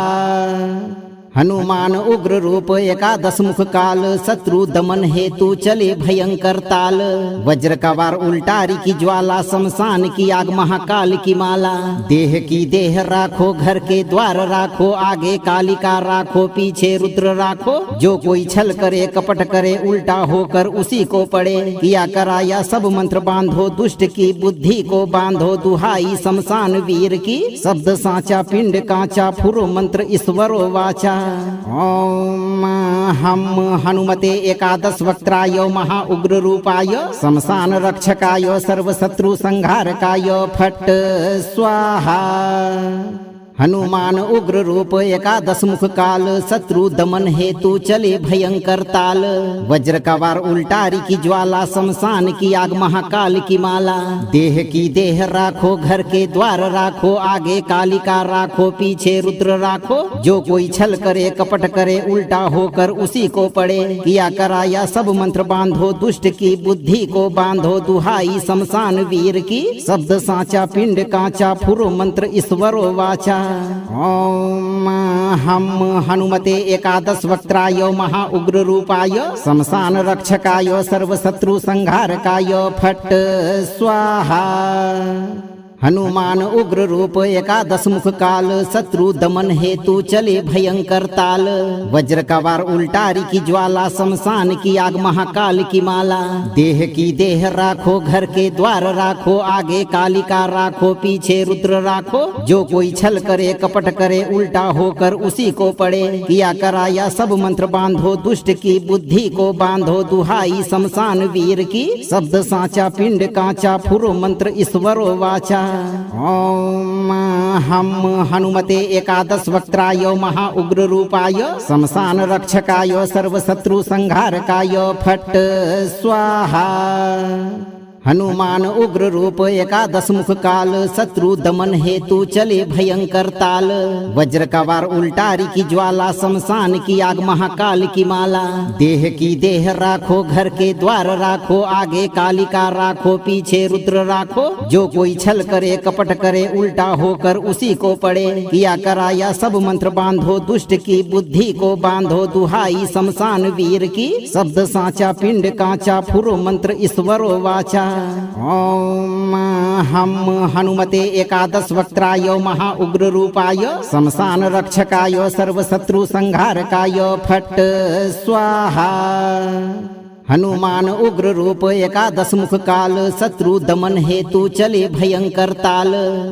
हनुमान उग्र रूप एकादश मुख काल, शत्रु दमन हेतु चले भयंकर ताल। वज्र का वार उल्टारी की ज्वाला, शमशान की आग महाकाल की माला। देह की देह राखो, घर के द्वार राखो, आगे कालिका राखो, पीछे रुद्र राखो। जो कोई छल करे कपट करे, उल्टा होकर उसी को पड़े। किया कराया सब मंत्र बांधो, दुष्ट की बुद्धि को बांधो। दुहाई शमशान वीर की, शब्द साचा पिंड कांचा, फुरो मंत्र ईश्वरो वाचा। ओम हम हनुमते एकादश वक्त्राय महा उग्र रूपाय, शमशान रक्षकाय सर्वशत्रु संहारकाय फट स्वाहा। हनुमान उग्र रूप एकादश मुख काल, शत्रु दमन हेतु चले भयंकर ताल। वज्र का वार उल्टारी की ज्वाला, शमशान की आग महाकाल की माला। देह की देह राखो, घर के द्वार राखो, आगे कालिका राखो, पीछे रुद्र राखो। जो कोई छल करे कपट करे, उल्टा होकर उसी को पड़े। किया कराया सब मंत्र बांधो, दुष्ट की बुद्धि को बांधो। दुहाई शमशान वीर की, शब्द साचा पिंड कांचा, फुरो मंत्र ईश्वरो वाचा। ओम हम हनुमते एकादश वक्त्राय महा उग्र रूपाय, शमशान रक्षकाय सर्वशत्रु संहारकाय फट स्वाहा। हनुमान उग्र रूप एकादश मुख काल, शत्रु दमन हेतु चले भयंकर ताल। वज्र का वार उल्टारी की ज्वाला, शमशान की आग महाकाल की माला। देह की देह राखो, घर के द्वार राखो, आगे कालिका राखो, पीछे रुद्र राखो। जो कोई छल करे कपट करे, उल्टा होकर उसी को पड़े। किया कराया सब मंत्र बांधो, दुष्ट की बुद्धि को बांधो। दुहाई शमशान वीर की, शब्द साचा पिंड कांचा, फुरो मंत्र ईश्वरो वाचा। ओम हम हनुमते एकादश वक्त्राय महा उग्र रूपाय, शमशान रक्षकाय सर्वशत्रु संहारकाय फट स्वाहा। हनुमान उग्र रूप एकादश मुख काल, शत्रु दमन हेतु चले भयंकर ताल। वज्र का वार उल्टारी की ज्वाला, शमशान की आग महाकाल की माला। देह की देह राखो, घर के द्वार राखो, आगे कालिका राखो, पीछे रुद्र राखो। जो कोई छल करे कपट करे, उल्टा होकर उसी को पड़े। किया कराया सब मंत्र बांधो, दुष्ट की बुद्धि को बांधो। दुहाई शमशान वीर की, शब्द साचा पिंड कांचा, फुरो मंत्र ईश्वरो वाचा। ओम हम हनुमते एकादश वक्त्राय महा उग्र रूपाय, शमशान रक्षकाय सर्वशत्रु संहारकाय फट स्वाहा। हनुमान उग्र रूप एकादश मुख काल, शत्रु दमन हेतु चले भयंकर ताल।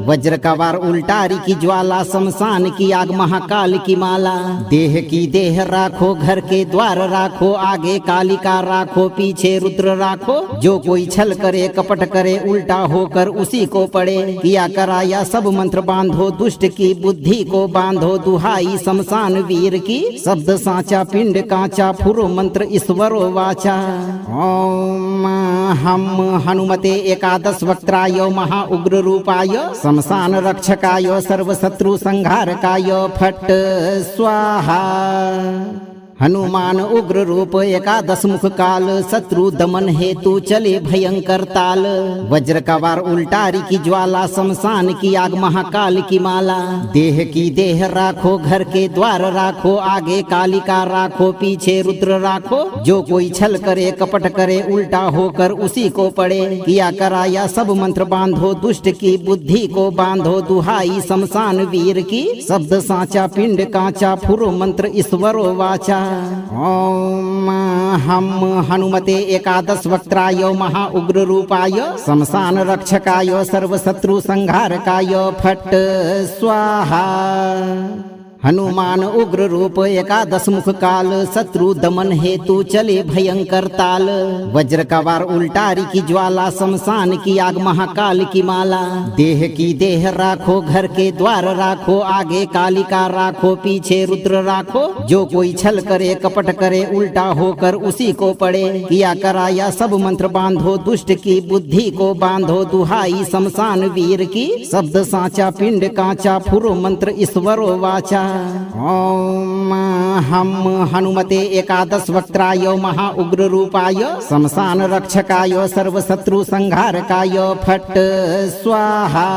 वज्र का वार उल्टारी की ज्वाला, शमशान की आग महाकाल की माला। देह की देह राखो, घर के द्वार राखो, आगे कालिका राखो, पीछे रुद्र राखो। जो कोई छल करे कपट करे, उल्टा होकर उसी को पड़े। किया कराया सब मंत्र बांधो, दुष्ट की बुद्धि को बांधो। दुहाई शमशान वीर की, शब्द साचा पिंड कांचा, फुरो मंत्र ईश्वरो वाचा। ओम हम हनुमते एकादश वक्त्राय महा उग्र रूपाय, शमशान रक्षकाय सर्वशत्रु संहारकाय फट स्वाहा। हनुमान उग्र रूप एकादश मुख काल, शत्रु दमन हेतु चले भयंकर ताल। वज्र का वार उल्टारी की ज्वाला, शमशान की आग महाकाल की माला। देह की देह राखो, घर के द्वार राखो, आगे कालिका राखो, पीछे रुद्र राखो। जो कोई छल करे कपट करे, उल्टा होकर उसी को पड़े। किया कराया सब मंत्र बांधो, दुष्ट की बुद्धि को बांधो। दुहाई शमशान वीर की, शब्द साचा पिंड कांचा, फुरो मंत्र ईश्वरो वाचा। ओम हम हनुमते एकादश वक्त्राय महा उग्र रूपाय, शमशान रक्षकाय सर्वशत्रु संहारकाय फट स्वाहा। हनुमान उग्र रूप एकादश मुख काल, शत्रु दमन हेतु चले भयंकर ताल। वज्र का वार उल्टारी की ज्वाला, शमशान की आग महाकाल की माला। देह की देह राखो, घर के द्वार राखो, आगे कालिका राखो, पीछे रुद्र राखो। जो कोई छल करे कपट करे, उल्टा होकर उसी को पड़े। किया कराया सब मंत्र बांधो, दुष्ट की बुद्धि को बांधो। दुहाई शमशान वीर की, शब्द साचा पिंड कांचा, फुरो मंत्र ईश्वरो वाचा। ओम हम हनुमते एकादश वक्त्राय महा उग्र रूपाय, शमशान रक्षकाय सर्वशत्रु संहारकाय फट स्वाहा।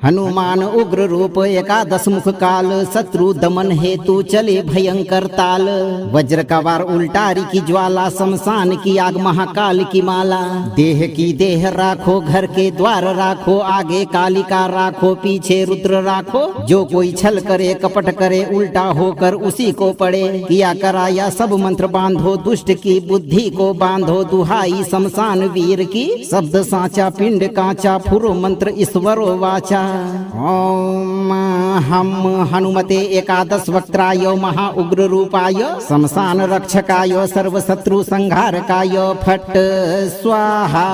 हनुमान उग्र रूप एकादश मुख काल, शत्रु दमन हेतु चले भयंकर ताल। वज्र का वार उल्टारी की ज्वाला, शमशान की आग महाकाल की माला। देह की देह राखो, घर के द्वार राखो, आगे कालिका राखो, पीछे रुद्र राखो। जो कोई छल करे कपट करे, उल्टा होकर उसी को पड़े। किया कराया सब मंत्र बांधो, दुष्ट की बुद्धि को बांधो। दुहाई शमशान वीर की, शब्द साचा पिंड कांचा, फुरो मंत्र ईश्वरो वाचा। ओम हम हनुमते एकादश वक्त्राय महा उग्र रूपाय, शमशान रक्षकाय सर्वशत्रु संहारकाय फट स्वाहा।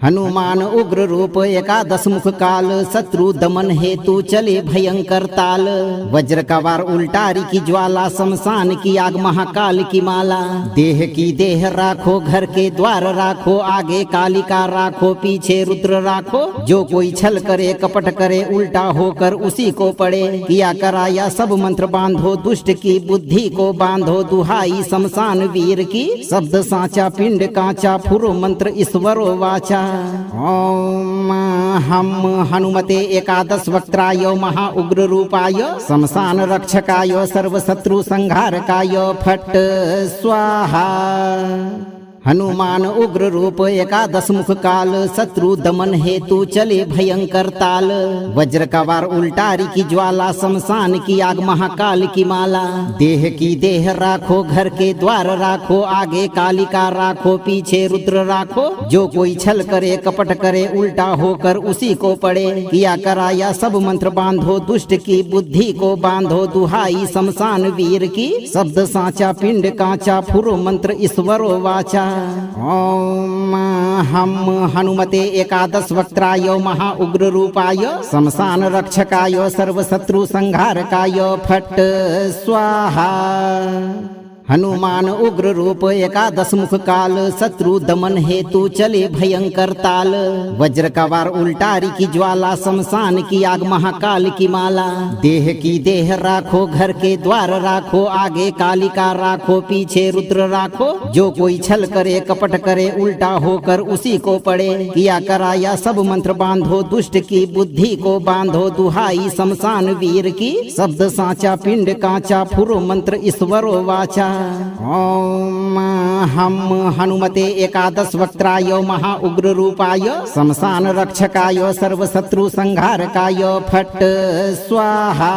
हनुमान उग्र रूप एकादश मुख काल, शत्रु दमन हेतु चले भयंकर ताल। वज्र का वार उल्टारी की ज्वाला, शमशान की आग महाकाल की माला। देह की देह राखो, घर के द्वार राखो, आगे कालिका राखो, पीछे रुद्र राखो। जो कोई छल करे कपट करे, उल्टा होकर उसी को पड़े। किया कराया सब मंत्र बांधो, दुष्ट की बुद्धि को बांधो। दुहाई शमशान वीर की, शब्द साचा पिंड कांचा, फुरो मंत्र ईश्वरो वाचा। ओम हम हनुमते एकादश वक्त्राय महा उग्र रूपाय, शमशान रक्षकाय सर्वशत्रु संहारकाय, फट स्वाहा। हनुमान उग्र रूप एकादश मुख काल, शत्रु दमन हेतु चले भयंकर ताल। वज्र का वार उल्टारी की ज्वाला, शमशान की आग महाकाल की माला। देह की देह राखो, घर के द्वार राखो, आगे कालिका राखो, पीछे रुद्र राखो। जो कोई छल करे कपट करे, उल्टा होकर उसी को पड़े। किया कराया सब मंत्र बांधो, दुष्ट की बुद्धि को बांधो। दुहाई शमशान वीर की, शब्द साचा पिंड कांचा, फुरो मंत्र ईश्वरो वाचा। ओम हम हनुमते एकादश वक्त्राय महा उग्र रूपाय, शमशान रक्षकाय सर्वशत्रु संहारकाय, फट स्वाहा। हनुमान उग्र रूप एकादश मुख काल, शत्रु दमन हेतु चले भयंकर ताल। वज्र का वार उल्टारी की ज्वाला, शमशान की आग महाकाल की माला। देह की देह राखो, घर के द्वार राखो, आगे कालिका राखो, पीछे रुद्र राखो। जो कोई छल करे कपट करे, उल्टा होकर उसी को पड़े। किया कराया सब मंत्र बांधो, दुष्ट की बुद्धि को बांधो। दुहाई शमशान वीर की, शब्द साचा पिंड कांचा, फुरो मंत्र ईश्वरो वाचा। ओम हम हनुमते एकादश वक्त्राय महा उग्र रूपाय, शमशान रक्षकाय सर्वशत्रु संहारकाय, फट स्वाहा।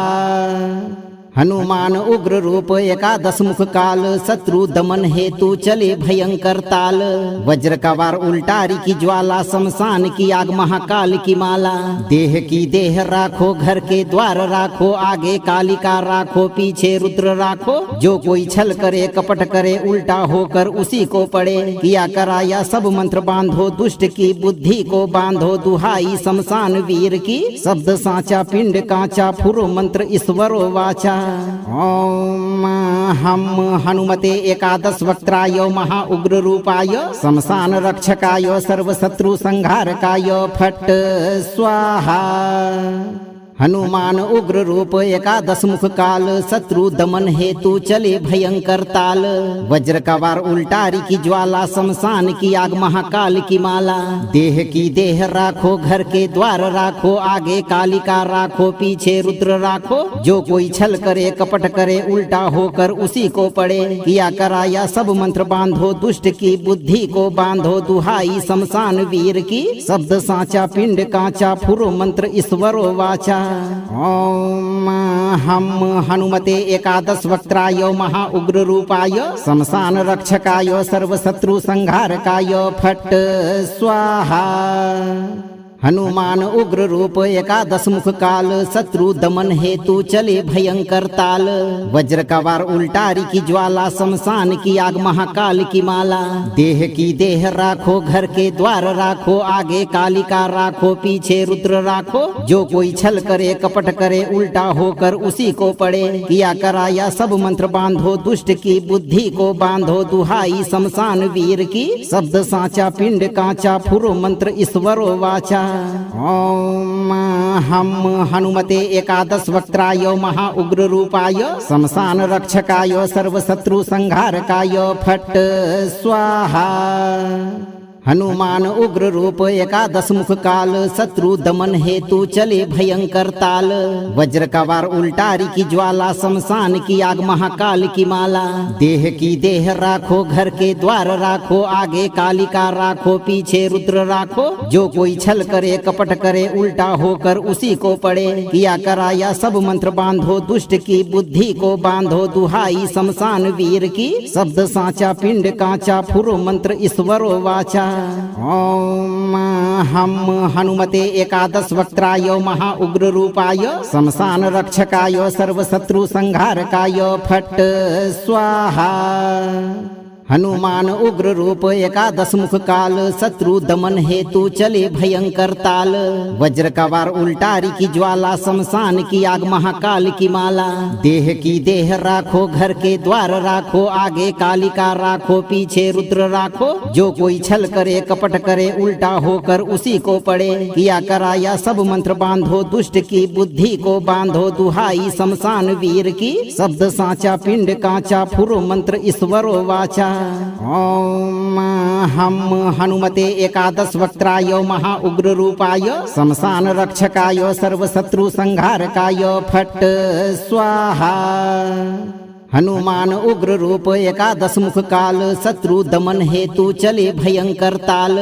हनुमान उग्र रूप एकादश मुख काल, शत्रु दमन हेतु चले भयंकर ताल। वज्र का वार उल्टारी की ज्वाला, शमशान की आग महाकाल की माला। देह की देह राखो, घर के द्वार राखो, आगे कालिका राखो, पीछे रुद्र राखो। जो कोई छल करे कपट करे, उल्टा होकर उसी को पड़े। किया कराया सब मंत्र बांधो, दुष्ट की बुद्धि को बांधो। दुहाई शमशान वीर की, शब्द साचा पिंड कांचा, फुरो मंत्र ईश्वरो वाचा। ओम हम हनुमते एकादश वक्त्राय महा उग्र रूपाय, शमशान रक्षकाय सर्वशत्रु संहारकाय, फट स्वाहा। हनुमान उग्र रूप एकादश मुख काल, शत्रु दमन हेतु चले भयंकर ताल। वज्र का वार उल्टारी की ज्वाला, शमशान की आग महाकाल की माला। देह की देह राखो, घर के द्वार राखो, आगे कालिका राखो, पीछे रुद्र राखो। जो कोई छल करे कपट करे, उल्टा होकर उसी को पड़े। किया कराया सब मंत्र बांधो, दुष्ट की बुद्धि को बांधो। दुहाई शमशान वीर की, शब्द साचा पिंड कांचा, फुरो मंत्र ईश्वरो वाचा। ओम हम हनुमते एकादश वक्त्राय महा उग्र रूपाय, शमशान रक्षकाय सर्वशत्रु संहारकाय, फट स्वाहा। हनुमान उग्र रूप एकादश मुख काल, शत्रु दमन हेतु चले भयंकर ताल। वज्र का वार उल्टारी की ज्वाला, शमशान की आग महाकाल की माला। देह की देह राखो, घर के द्वार राखो, आगे कालिका राखो, पीछे रुद्र राखो। जो कोई छल करे कपट करे, उल्टा होकर उसी को पड़े। किया कराया सब मंत्र बांधो, दुष्ट की बुद्धि को बांधो। दुहाई शमशान वीर की, शब्द साचा पिंड कांचा, फुरो मंत्र ईश्वरो वाचा। ओम हम हनुमते एकादश वक्त्राय महा उग्र रूपाय, शमशान रक्षकाय सर्वशत्रु संहारकाय, फट स्वाहा। हनुमान उग्र रूप एकादश मुख काल, शत्रु दमन हेतु चले भयंकर ताल। वज्र का वार उल्टारी की ज्वाला, शमशान की आग महाकाल की माला। देह की देह राखो, घर के द्वार राखो, आगे कालिका राखो, पीछे रुद्र राखो। जो कोई छल करे कपट करे, उल्टा होकर उसी को पड़े। किया कराया सब मंत्र बांधो, दुष्ट की बुद्धि को बांधो। दुहाई शमशान वीर की, शब्द साचा पिंड कांचा, फुरो मंत्र ईश्वरो वाचा। ओम हम हनुमते एकादश वक्त्राय महा उग्र रूपाय, शमशान रक्षकाय सर्वशत्रु संहारकाय, फट स्वाहा। हनुमान उग्र रूप एकादश मुख काल, शत्रु दमन हेतु चले भयंकर ताल। वज्र का वार उल्टारी की ज्वाला, शमशान की आग महाकाल की माला। देह की देह राखो, घर के द्वार राखो, आगे कालिका राखो, पीछे रुद्र राखो। जो कोई छल करे कपट करे, उल्टा होकर उसी को पड़े। किया कराया सब मंत्र बांधो, दुष्ट की बुद्धि को बांधो। दुहाई शमशान वीर की, शब्द साचा पिंड कांचा, फुरो मंत्र ईश्वरो वाचा। ओम हम हनुमते एकादश वक्त्राय, महा उग्र रूपाय, शमशान रक्षकाय, सर्व शत्रु संहारकाय, फट स्वाहा। हनुमान उग्र रूप एकादश मुख काल, शत्रु दमन हेतु चले भयंकर ताल।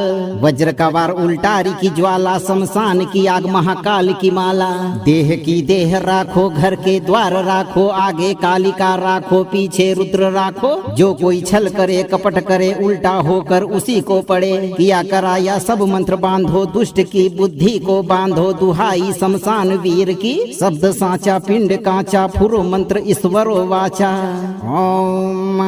वज्र का वार उल्टारी की ज्वाला, शमशान की आग महाकाल की माला। देह की देह राखो, घर के द्वार राखो, आगे कालिका राखो, पीछे रुद्र राखो। जो कोई छल करे कपट करे, उल्टा होकर उसी को पड़े। किया कराया सब मंत्र बांधो, दुष्ट की बुद्धि को बांधो। दुहाई शमशान वीर की, शब्द साचा पिंड कांचा, फुरो मंत्र ईश्वरो वाचा। ओम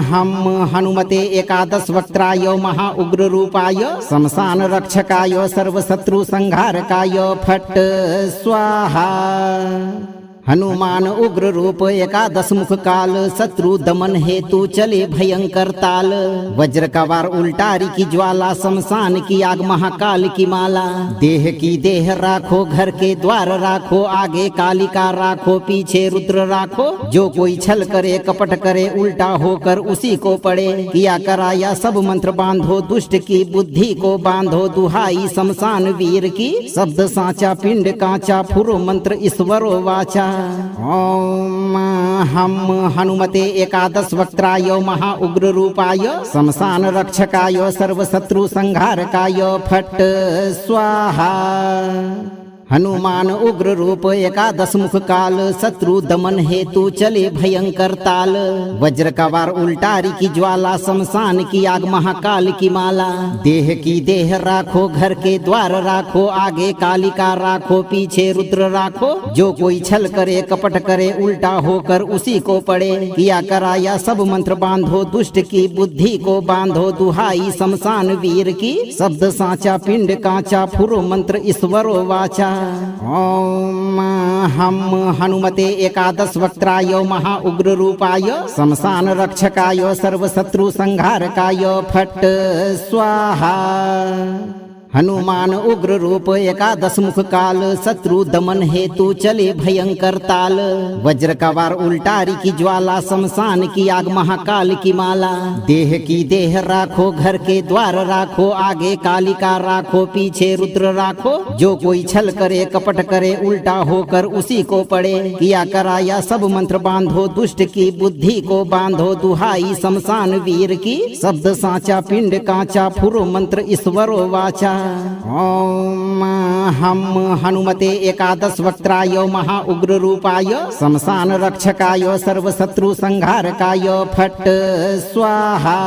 हम हनुमते एकादश वक्त्राय, महा उग्र रूपाय, शमशान रक्षकाय, सर्व शत्रु संहारकाय, फट स्वाहा। हनुमान उग्र रूप एकादश मुख काल, शत्रु दमन हेतु चले भयंकर ताल। वज्र का वार उल्टारी की ज्वाला, शमशान की आग महाकाल की माला। देह की देह राखो, घर के द्वार राखो, आगे कालिका राखो, पीछे रुद्र राखो। जो कोई छल करे कपट करे, उल्टा होकर उसी को पड़े। किया कराया सब मंत्र बांधो, दुष्ट की बुद्धि को बांधो। दुहाई शमशान वीर की, शब्द साचा पिंड कांचा, फुरो मंत्र ईश्वरो वाचा। ओम हम हनुमते एकादश वक्त्राय, महा उग्र रूपाय, शमशान रक्षकाय, सर्व शत्रु संहारकाय, फट स्वाहा। हनुमान उग्र रूप एकादश मुख काल, शत्रु दमन हेतु चले भयंकर ताल। वज्र का वार उल्टारी की ज्वाला, शमशान की आग महाकाल की माला। देह की देह राखो, घर के द्वार राखो, आगे कालिका राखो, पीछे रुद्र राखो। जो कोई छल करे कपट करे, उल्टा होकर उसी को पड़े। किया कराया सब मंत्र बांधो, दुष्ट की बुद्धि को बांधो। दुहाई शमशान वीर की, शब्द साचा पिंड कांचा, फुरो मंत्र ईश्वरो वाचा। ओम हम हनुमते एकादश वक्त्राय, महा उग्र रूपाय, शमशान रक्षकाय, सर्व शत्रु संहारकाय, फट स्वाहा। हनुमान उग्र रूप एकादश मुख काल, शत्रु दमन हेतु चले भयंकर ताल। वज्र का वार उल्टारी की ज्वाला, शमशान की आग महाकाल की माला। देह की देह राखो, घर के द्वार राखो, आगे कालिका राखो, पीछे रुद्र राखो। जो कोई छल करे कपट करे, उल्टा होकर उसी को पड़े। किया कराया सब मंत्र बांधो, दुष्ट की बुद्धि को बांधो। दुहाई शमशान वीर की, शब्द साचा पिंड कांचा, फुरो मंत्र ईश्वरो वाचा। ओम हम हनुमते एकादश वक्त्राय, महा उग्र रूपाय, शमशान रक्षकाय, सर्व शत्रु संहारकाय, फट स्वाहा।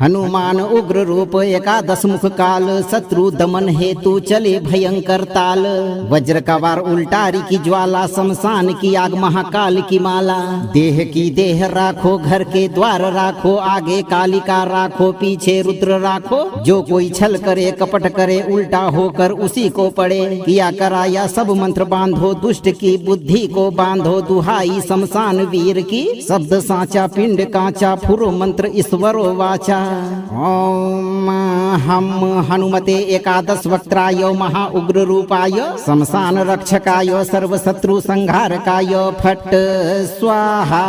हनुमान उग्र रूप एकादश मुख काल, शत्रु दमन हेतु चले भयंकर ताल। वज्र का वार उल्टारी की ज्वाला, शमशान की आग महाकाल की माला। देह की देह राखो, घर के द्वार राखो, आगे कालिका राखो, पीछे रुद्र राखो। जो कोई छल करे कपट करे, उल्टा होकर उसी को पड़े। किया कराया सब मंत्र बांधो, दुष्ट की बुद्धि को बांधो। दुहाई शमशान वीर की, शब्द साचा पिंड कांचा, फुरो मंत्र ईश्वरो वाचा। ओम हम हनुमते एकादश वक्त्राय, महा उग्र रूपाय, शमशान रक्षकाय, सर्व शत्रु संहारकाय, फट स्वाहा।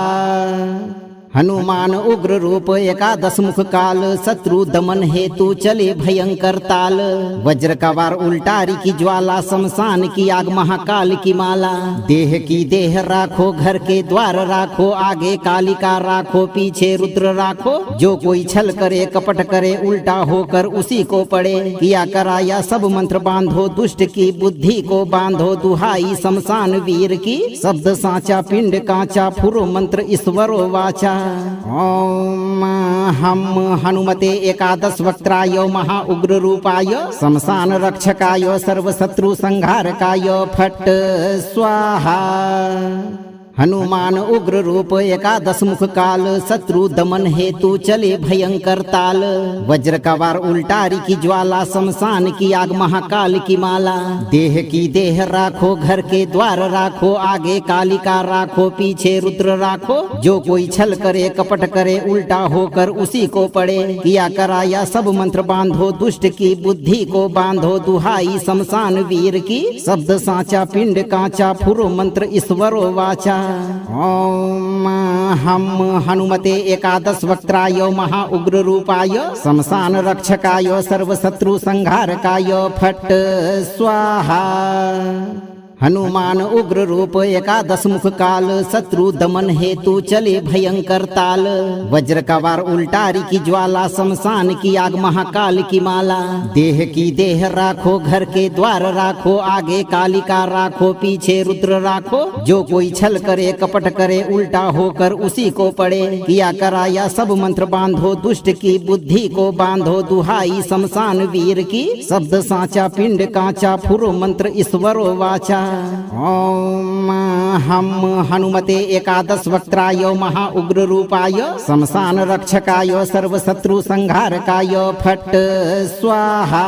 हनुमान उग्र रूप एकादश मुख काल, शत्रु दमन हेतु चले भयंकर ताल। वज्र का वार उल्टारी की ज्वाला, शमशान की आग महाकाल की माला। देह की देह राखो, घर के द्वार राखो, आगे कालिका राखो, पीछे रुद्र राखो। जो कोई छल करे कपट करे, उल्टा होकर उसी को पड़े। किया कराया सब मंत्र बांधो, दुष्ट की बुद्धि को बांधो। दुहाई शमशान वीर की, शब्द साचा पिंड कांचा, फुरो मंत्र ईश्वरो वाचा। ओम हम हनुमते एकादश वक्त्राय, महा उग्र रूपाय, शमशान रक्षकाय, सर्व शत्रु संहारकाय, फट स्वाहा। हनुमान उग्र रूप एकादश मुख काल, शत्रु दमन हेतु चले भयंकर ताल। वज्र का वार उल्टारी की ज्वाला, शमशान की आग महाकाल की माला। देह की देह राखो, घर के द्वार राखो, आगे कालिका राखो, पीछे रुद्र राखो। जो कोई छल करे कपट करे, उल्टा होकर उसी को पड़े। किया कराया सब मंत्र बांधो, दुष्ट की बुद्धि को बांधो। दुहाई शमशान वीर की, शब्द साचा पिंड कांचा, फुरो मंत्र ईश्वरो वाचा। ओम हम हनुमते एकादश वक्त्राय महा उग्र रूपाय, शमशान रक्षकाय सर्व शत्रु संहारकाय, फट स्वाहा। हनुमान उग्र रूप एकादश मुख काल, शत्रु दमन हेतु चले भयंकर ताल। वज्र का वार उल्टारी की ज्वाला, शमशान की आग महाकाल की माला। देह की देह राखो, घर के द्वार राखो, आगे कालिका राखो, पीछे रुद्र राखो। जो कोई छल करे कपट करे, उल्टा होकर उसी को पड़े। किया कराया सब मंत्र बांधो, दुष्ट की बुद्धि को बांधो। दुहाई शमशान वीर की, शब्द साचा पिंड कांचा, फुरो मंत्र ईश्वरो वाचा। ओम हम हनुमते एकादश वक्त्राय महा उग्र रूपाय, शमशान रक्षकाय सर्व शत्रु संहारकाय, फट स्वाहा।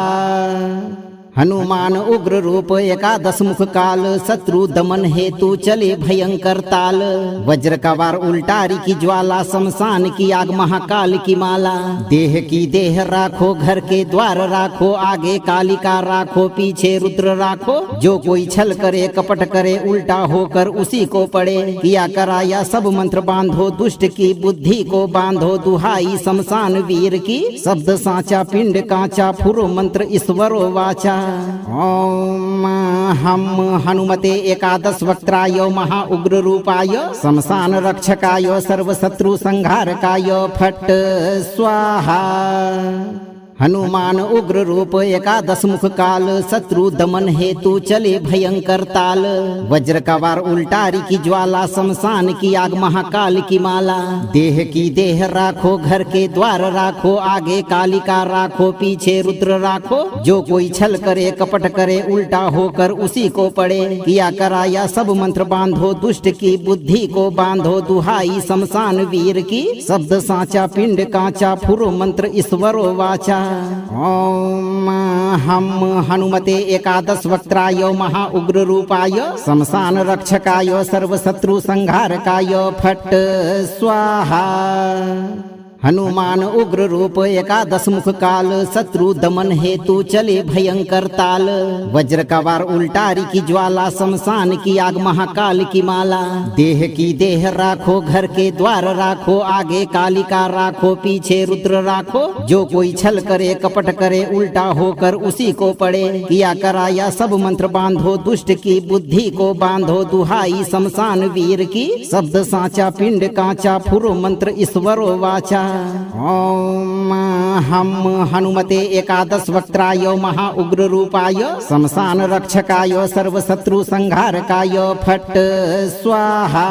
हनुमान उग्र रूप एकादश मुख काल, शत्रु दमन हेतु चले भयंकर ताल। वज्र का वार उल्टारी की ज्वाला, शमशान की आग महाकाल की माला। देह की देह राखो, घर के द्वार राखो, आगे कालिका राखो, पीछे रुद्र राखो। जो कोई छल करे कपट करे, उल्टा होकर उसी को पड़े। किया कराया सब मंत्र बांधो, दुष्ट की बुद्धि को बांधो। दुहाई शमशान वीर की, शब्द साचा पिंड कांचा, फुरो मंत्र ईश्वरो वाचा। ओम हम हनुमते एकादश वक्त्राय महा उग्र रूपाय, शमशान रक्षकाय सर्व शत्रु संहारकाय, फट स्वाहा। हनुमान उग्र रूप एकादश मुख काल, शत्रु दमन हेतु चले भयंकर ताल। वज्र का वार उल्टारी की ज्वाला, शमशान की आग महाकाल की माला। देह की देह राखो, घर के द्वार राखो, आगे कालिका राखो, पीछे रुद्र राखो। जो कोई छल करे कपट करे, उल्टा होकर उसी को पड़े। किया कराया सब मंत्र बांधो, दुष्ट की बुद्धि को बांधो। दुहाई शमशान वीर की, शब्द साचा पिंड कांचा, फुरो मंत्र ईश्वरो वाचा। ओम हम हनुमते एकादश वक्त्राय महा उग्र रूपाय, शमशान रक्षकाय सर्व शत्रु संहारकाय, फट स्वाहा। हनुमान उग्र रूप एकादश मुख काल, शत्रु दमन हेतु चले भयंकर ताल। वज्र का वार उल्टारी की ज्वाला, शमशान की आग महाकाल की माला। देह की देह राखो, घर के द्वार राखो, आगे कालिका राखो, पीछे रुद्र राखो। जो कोई छल करे कपट करे, उल्टा होकर उसी को पड़े। किया कराया सब मंत्र बांधो, दुष्ट की बुद्धि को बांधो। दुहाई शमशान वीर की, शब्द साचा पिंड कांचा, फुरो मंत्र ईश्वरो वाचा। ओम हम हनुमते एकादश वक्त्राय महा उग्र रूपाय, शमशान रक्षकाय सर्व शत्रु संहारकाय, फट स्वाहा।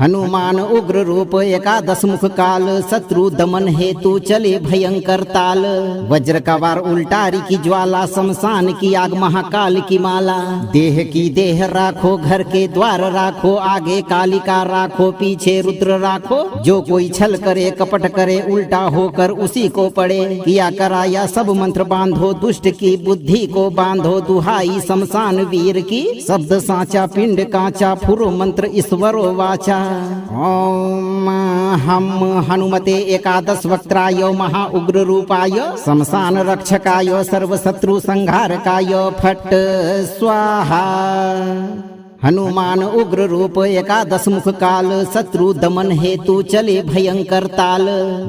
हनुमान उग्र रूप एकादश मुख काल, शत्रु दमन हेतु चले भयंकर ताल। वज्र का वार उल्टारी की ज्वाला, शमशान की आग महाकाल की माला। देह की देह राखो, घर के द्वार राखो, आगे कालिका राखो, पीछे रुद्र राखो। जो कोई छल करे कपट करे, उल्टा होकर उसी को पड़े। किया कराया सब मंत्र बांधो, दुष्ट की बुद्धि को बांधो। दुहाई शमशान वीर की, शब्द साचा पिंड कांचा, फुरो मंत्र ईश्वरो वाचा। ओम हम हनुमते एकादश वक्त्राय महा उग्र रूपाय, शमशान रक्षकाय सर्व शत्रु संहारकाय, फट स्वाहा। हनुमान उग्र रूप एकादश मुख काल, शत्रु दमन हेतु चले भयंकर ताल।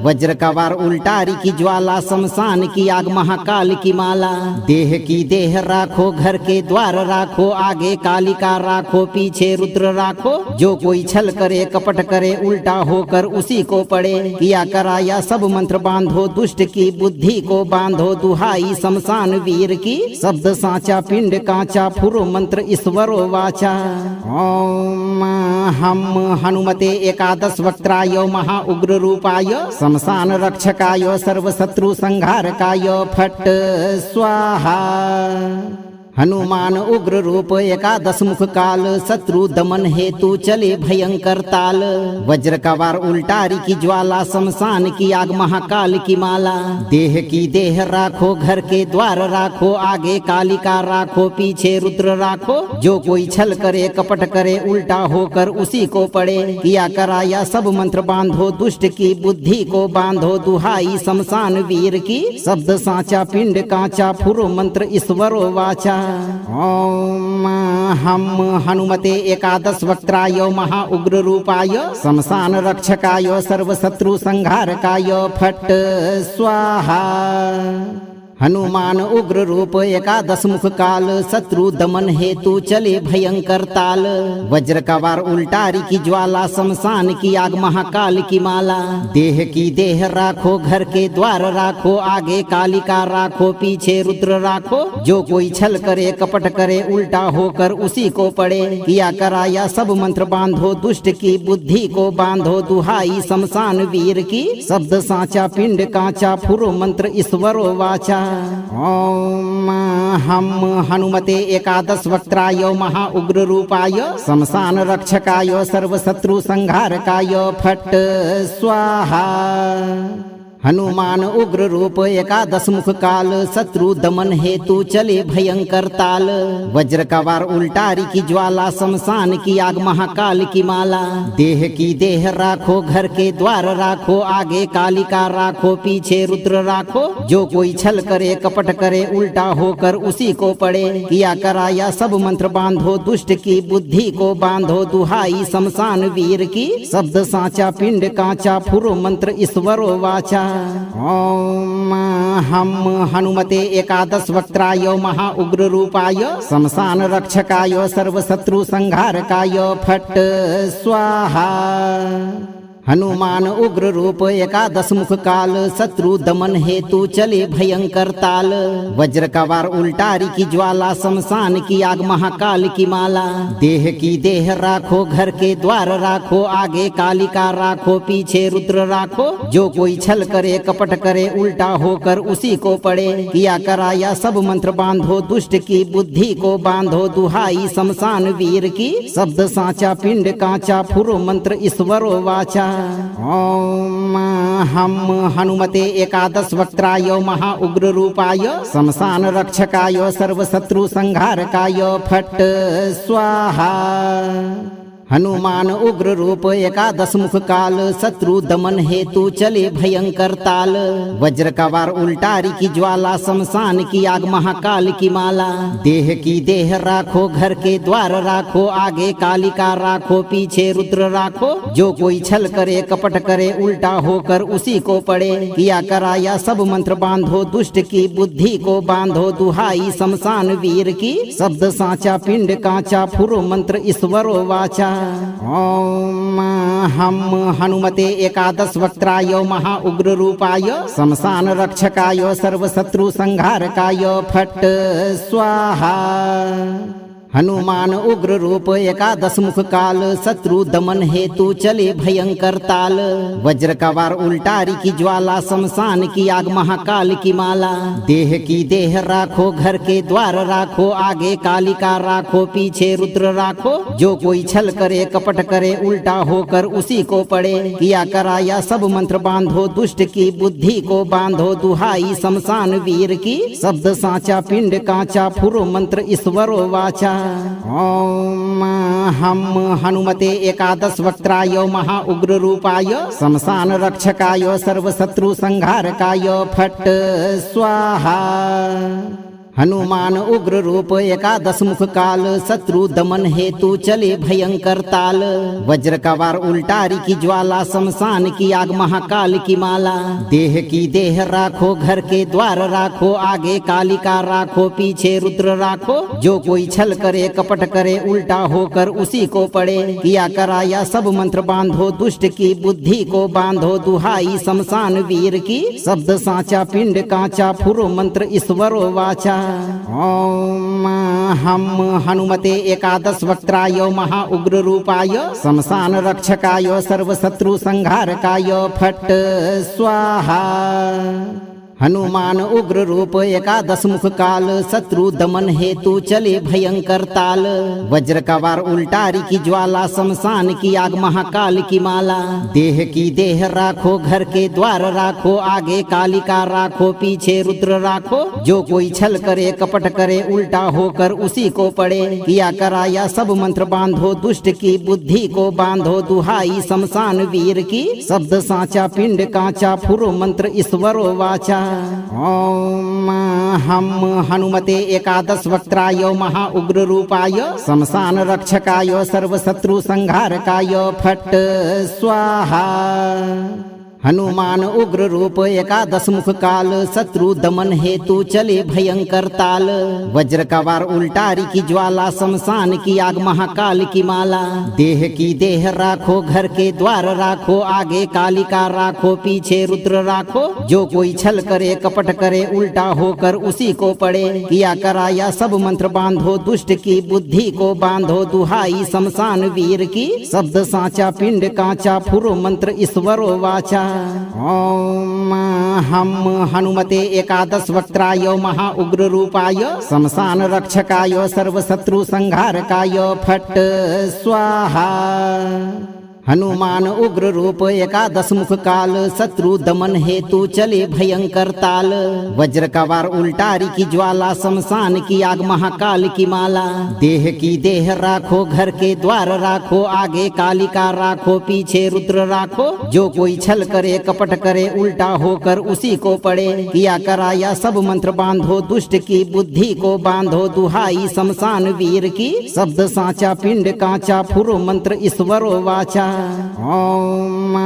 वज्र का वार उल्टारी की ज्वाला, शमशान की आग महाकाल की माला। देह की देह राखो, घर के द्वार राखो, आगे कालिका राखो, पीछे रुद्र राखो। जो कोई छल करे कपट करे, उल्टा होकर उसी को पड़े। किया कराया सब मंत्र बांधो, दुष्ट की बुद्धि को बांधो। दुहाई शमशान वीर की, शब्द साचा पिंड कांचा, फुरो मंत्र ईश्वरो वाचा। ओम हम हनुमते एकादश वक्त्राय महा उग्र रूपाय, शमशान रक्षकाय सर्व शत्रु संहारकाय, फट स्वाहा। हनुमान उग्र रूप एकादश मुख काल, शत्रु दमन हेतु चले भयंकर ताल। वज्र का वार उल्टारी की ज्वाला, शमशान की आग महाकाल की माला। देह की देह राखो, घर के द्वार राखो, आगे कालिका राखो, पीछे रुद्र राखो। जो कोई छल करे कपट करे, उल्टा होकर उसी को पड़े। किया कराया सब मंत्र बांधो, दुष्ट की बुद्धि को बांधो। दुहाई शमशान वीर की, शब्द साचा पिंड कांचा, फुरो मंत्र ईश्वरो वाचा। ओम हम हनुमते एकादश वक्त्राय महा उग्र रूपाय, शमशान रक्षकाय सर्वशत्रु संहारकाय, फट स्वाहा। हनुमान उग्र रूप एकादश मुख काल, शत्रु दमन हेतु चले भयंकर ताल। वज्र का वार उल्टारी की ज्वाला, शमशान की आग महाकाल की माला। देह की देह राखो, घर के द्वार राखो, आगे कालिका राखो, पीछे रुद्र राखो। जो कोई छल करे कपट करे, उल्टा होकर उसी को पड़े। किया कराया सब मंत्र बांधो, दुष्ट की बुद्धि को बांधो। दुहाई शमशान वीर की, शब्द साचा पिंड कांचा, फुरो मंत्र ईश्वरो वाचा। ओम हम हनुमते एकादश वक्त्राय महा उग्र रूपाय, शमशान रक्षकाय सर्वशत्रु संहारकाय, फट स्वाहा। हनुमान उग्र रूप एकादश मुख काल, शत्रु दमन हेतु चले भयंकर ताल। वज्र का वार उल्टारी की ज्वाला, शमशान की आग महाकाल की माला। देह की देह राखो, घर के द्वार राखो, आगे कालिका राखो, पीछे रुद्र राखो। जो कोई छल करे कपट करे, उल्टा होकर उसी को पड़े। किया कराया सब मंत्र बांधो, दुष्ट की बुद्धि को बांधो। दुहाई शमशान वीर की, शब्द साचा पिंड कांचा, फुरो मंत्र ईश्वरो वाचा। ओम हम हनुमते एकादश वक्त्राय महा उग्र रूपाय, शमशान रक्षकाय सर्वशत्रु संहारकाय, फट स्वाहा। हनुमान उग्र रूप एकादश मुख काल, शत्रु दमन हेतु चले भयंकर ताल। वज्र का वार उल्टारी की ज्वाला, शमशान की आग महाकाल की माला। देह की देह राखो, घर के द्वार राखो, आगे कालिका राखो, पीछे रुद्र राखो। जो कोई छल करे कपट करे, उल्टा होकर उसी को पड़े। किया कराया सब मंत्र बांधो, दुष्ट की बुद्धि को बांधो। दुहाई शमशान वीर की, शब्द साचा पिंड कांचा, फुरो मंत्र ईश्वरो वाचा। ओम हम हनुमते एकादश वक्त्राय महा उग्र रूपाय, शमशान रक्षकाय सर्वशत्रु संहारकाय, फट स्वाहा। हनुमान उग्र रूप एकादश मुख काल, शत्रु दमन हेतु चले भयंकर ताल। वज्र का वार उल्टारी की ज्वाला, शमशान की आग महाकाल की माला। देह की देह राखो, घर के द्वार राखो, आगे कालिका राखो, पीछे रुद्र राखो। जो कोई छल करे कपट करे, उल्टा होकर उसी को पड़े। किया कराया सब मंत्र बांधो, दुष्ट की बुद्धि को बांधो। दुहाई शमशान वीर की, शब्द साचा पिंड कांचा, फुरो मंत्र ईश्वरो वाचा। ओम हम हनुमते एकादश वक्त्राय महा उग्र रूपाय, शमशान रक्षकाय सर्वशत्रु संहारकाय, फट स्वाहा। हनुमान उग्र रूप एकादश मुख काल, शत्रु दमन हेतु चले भयंकर ताल। वज्र का वार उल्टारी की ज्वाला, शमशान की आग महाकाल की माला। देह की देह राखो, घर के द्वार राखो, आगे कालिका राखो, पीछे रुद्र राखो। जो कोई छल करे कपट करे, उल्टा होकर उसी को पड़े। किया कराया सब मंत्र बांधो, दुष्ट की बुद्धि को बांधो। दुहाई शमशान वीर की, शब्द साचा पिंड कांचा, फुरो मंत्र ईश्वरो वाचा। ओम हम हनुमते एकादश वक्त्राय महा उग्र रूपाय, शमशान रक्षकाय सर्वशत्रु संहारकाय, फट स्वाहा। हनुमान उग्र रूप एकादश मुख काल, शत्रु दमन हेतु चले भयंकर ताल। वज्र का वार उल्टारी की ज्वाला, शमशान की आग महाकाल की माला। देह की देह राखो, घर के द्वार राखो, आगे कालिका राखो, पीछे रुद्र राखो। जो कोई छल करे कपट करे, उल्टा होकर उसी को पड़े। किया कराया सब मंत्र बांधो, दुष्ट की बुद्धि को बांधो। दुहाई शमशान वीर की, शब्द साचा पिंड कांचा, फुरो मंत्र ईश्वरो वाचा। ओम हम हनुमते एकादश वक्त्राय महा उग्र रूपाय, शमशान रक्षकाय सर्वशत्रु संहारकाय, फट स्वाहा। हनुमान उग्र रूप एकादश मुख काल, शत्रु दमन हेतु चले भयंकर ताल। वज्र का वार उल्टारी की ज्वाला, शमशान की आग महाकाल की माला। देह की देह राखो, घर के द्वार राखो, आगे कालिका राखो, पीछे रुद्र राखो। जो कोई छल करे कपट करे, उल्टा होकर उसी को पड़े। किया कराया सब मंत्र बांधो, दुष्ट की बुद्धि को बांधो। दुहाई शमशान वीर की, शब्द साचा पिंड कांचा, फुरो मंत्र ईश्वरो वाचा। ओम हम हनुमते एकादश वक्त्राय महा उग्र रूपाय, शमशान रक्षकाय सर्वशत्रु संहारकाय फट स्वाहा। हनुमान उग्र रूप एकादश मुख काल, शत्रु दमन हेतु चले भयंकर ताल। वज्र का वार उल्टारी की ज्वाला, शमशान की आग महाकाल की माला। देह की देह राखो, घर के द्वार राखो, आगे कालिका राखो, पीछे रुद्र राखो। जो कोई छल करे कपट करे, उल्टा होकर उसी को पड़े। किया कराया सब मंत्र बांधो, दुष्ट की बुद्धि को बांधो। दुहाई शमशान वीर की, शब्द साचा पिंड कांचा, फुरो मंत्र ईश्वरो वाचा। ओम हम हनुमते एकादश वक्त्राय महा उग्र रूपाय, शमशान रक्षकाय सर्वशत्रु संहारकाय फट स्वाहा। हनुमान उग्र रूप एकादश मुख काल, शत्रु दमन हेतु चले भयंकर ताल। वज्र का वार उल्टारी की ज्वाला, शमशान की आग महाकाल की माला। देह की देह राखो, घर के द्वार राखो, आगे कालिका राखो, पीछे रुद्र राखो। जो कोई छल करे कपट करे, उल्टा होकर उसी को पड़े। किया कराया सब मंत्र बांधो, दुष्ट की बुद्धि को बांधो। दुहाई शमशान वीर की, शब्द साचा पिंड कांचा, फुरो मंत्र ईश्वरो वाचा। ओम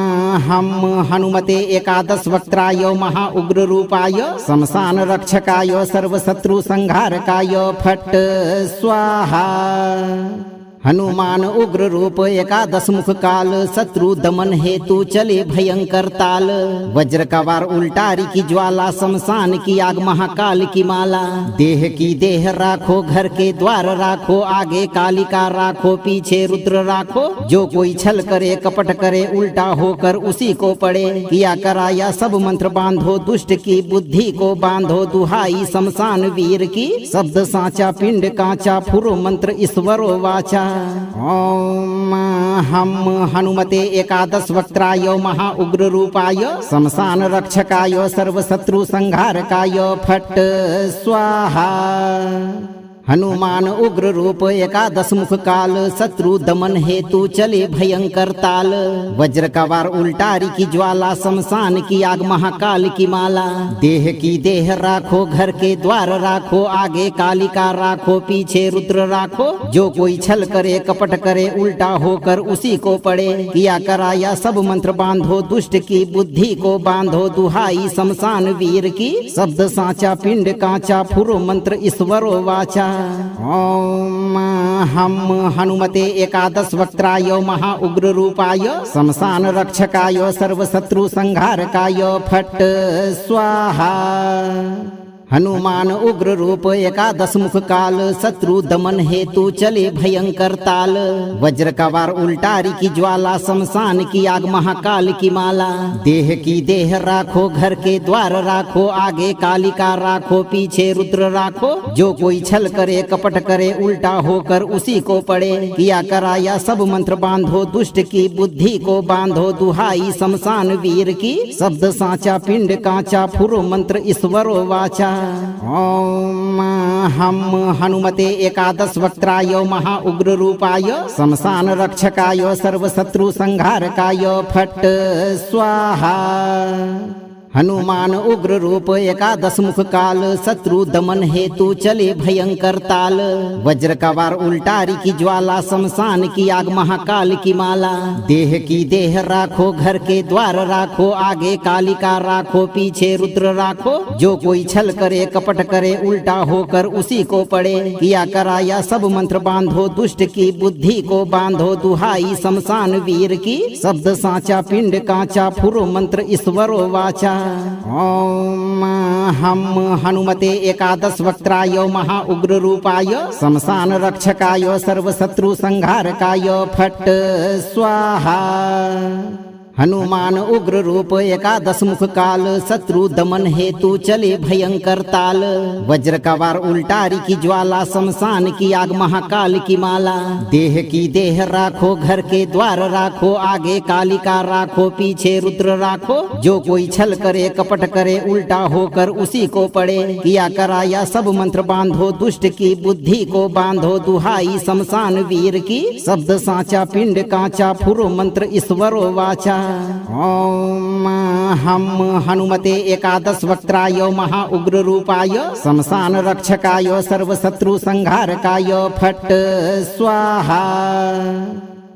हम हनुमते एकादश वक्त्राय महा उग्र रूपाय, शमशान रक्षकाय सर्वशत्रु संहारकाय फट स्वाहा। हनुमान उग्र रूप एकादश मुख काल, शत्रु दमन हेतु चले भयंकर ताल। वज्र का वार उल्टारी की ज्वाला, शमशान की आग महाकाल की माला। देह की देह राखो, घर के द्वार राखो, आगे कालिका राखो, पीछे रुद्र राखो। जो कोई छल करे कपट करे, उल्टा होकर उसी को पड़े। किया कराया सब मंत्र बांधो, दुष्ट की बुद्धि को बांधो। दुहाई शमशान वीर की, शब्द साचा पिंड कांचा, फुरो मंत्र ईश्वरो वाचा। ओम हम हनुमते एकादश वक्त्राय महा उग्र रूपाय, शमशान रक्षकाय सर्वशत्रु संहारकाय फट स्वाहा। हनुमान उग्र रूप एकादश मुख काल, शत्रु दमन हेतु चले भयंकर ताल। वज्र का वार उल्टारी की ज्वाला, शमशान की आग महाकाल की माला। देह की देह राखो, घर के द्वार राखो, आगे कालिका राखो, पीछे रुद्र राखो। जो कोई छल करे कपट करे, उल्टा होकर उसी को पड़े। किया कराया सब मंत्र बांधो, दुष्ट की बुद्धि को बांधो। दुहाई शमशान वीर की, शब्द साचा पिंड कांचा, फुरो मंत्र ईश्वरो वाचा। ओम हम हनुमते एकादश वक्त्राय महा उग्र रूपाय, शमशान रक्षकाय सर्वशत्रु संहारकाय फट स्वाहा। हनुमान उग्र रूप एकादश मुख काल, शत्रु दमन हेतु चले भयंकर ताल। वज्र का वार उल्टारी की ज्वाला, शमशान की आग महाकाल की माला। देह की देह राखो, घर के द्वार राखो, आगे कालिका राखो, पीछे रुद्र राखो। जो कोई छल करे कपट करे, उल्टा होकर उसी को पड़े। किया कराया सब मंत्र बांधो, दुष्ट की बुद्धि को बांधो। दुहाई शमशान वीर की, शब्द साचा पिंड कांचा, फुरो मंत्र ईश्वरो वाचा। ओम हम हनुमते एकादश वक्त्राय महा उग्र रूपाय, शमशान रक्षकाय सर्वशत्रु संहारकाय फट स्वाहा। हनुमान उग्र रूप एकादश मुख काल, शत्रु दमन हेतु चले भयंकर ताल। वज्र का वार उल्टारी की ज्वाला, शमशान की आग महाकाल की माला। देह की देह राखो, घर के द्वार राखो, आगे कालिका राखो, पीछे रुद्र राखो। जो कोई छल करे कपट करे, उल्टा होकर उसी को पड़े। किया कराया सब मंत्र बांधो, दुष्ट की बुद्धि को बांधो। दुहाई शमशान वीर की, शब्द साचा पिंड कांचा, फुरो मंत्र ईश्वरो वाचा। ओम हम हनुमते एकादश वक्त्राय महा उग्र रूपाय, शमशान रक्षकाय सर्वशत्रु संहारकाय फट स्वाहा। हनुमान उग्र रूप एकादश मुख काल, शत्रु दमन हेतु चले भयंकर ताल। वज्र का वार उल्टारी की ज्वाला, शमशान की आग महाकाल की माला। देह की देह राखो, घर के द्वार राखो, आगे कालिका राखो, पीछे रुद्र राखो। जो कोई छल करे कपट करे, उल्टा होकर उसी को पड़े। किया कराया सब मंत्र बांधो, दुष्ट की बुद्धि को बांधो। दुहाई शमशान वीर की, शब्द साचा पिंड कांचा, फुरो मंत्र ईश्वरो वाचा। ओम हम हनुमते एकादश वक्त्राय महा उग्र रूपाय, शमशान रक्षकाय सर्व शत्रु संहारकाय, फट स्वाहा।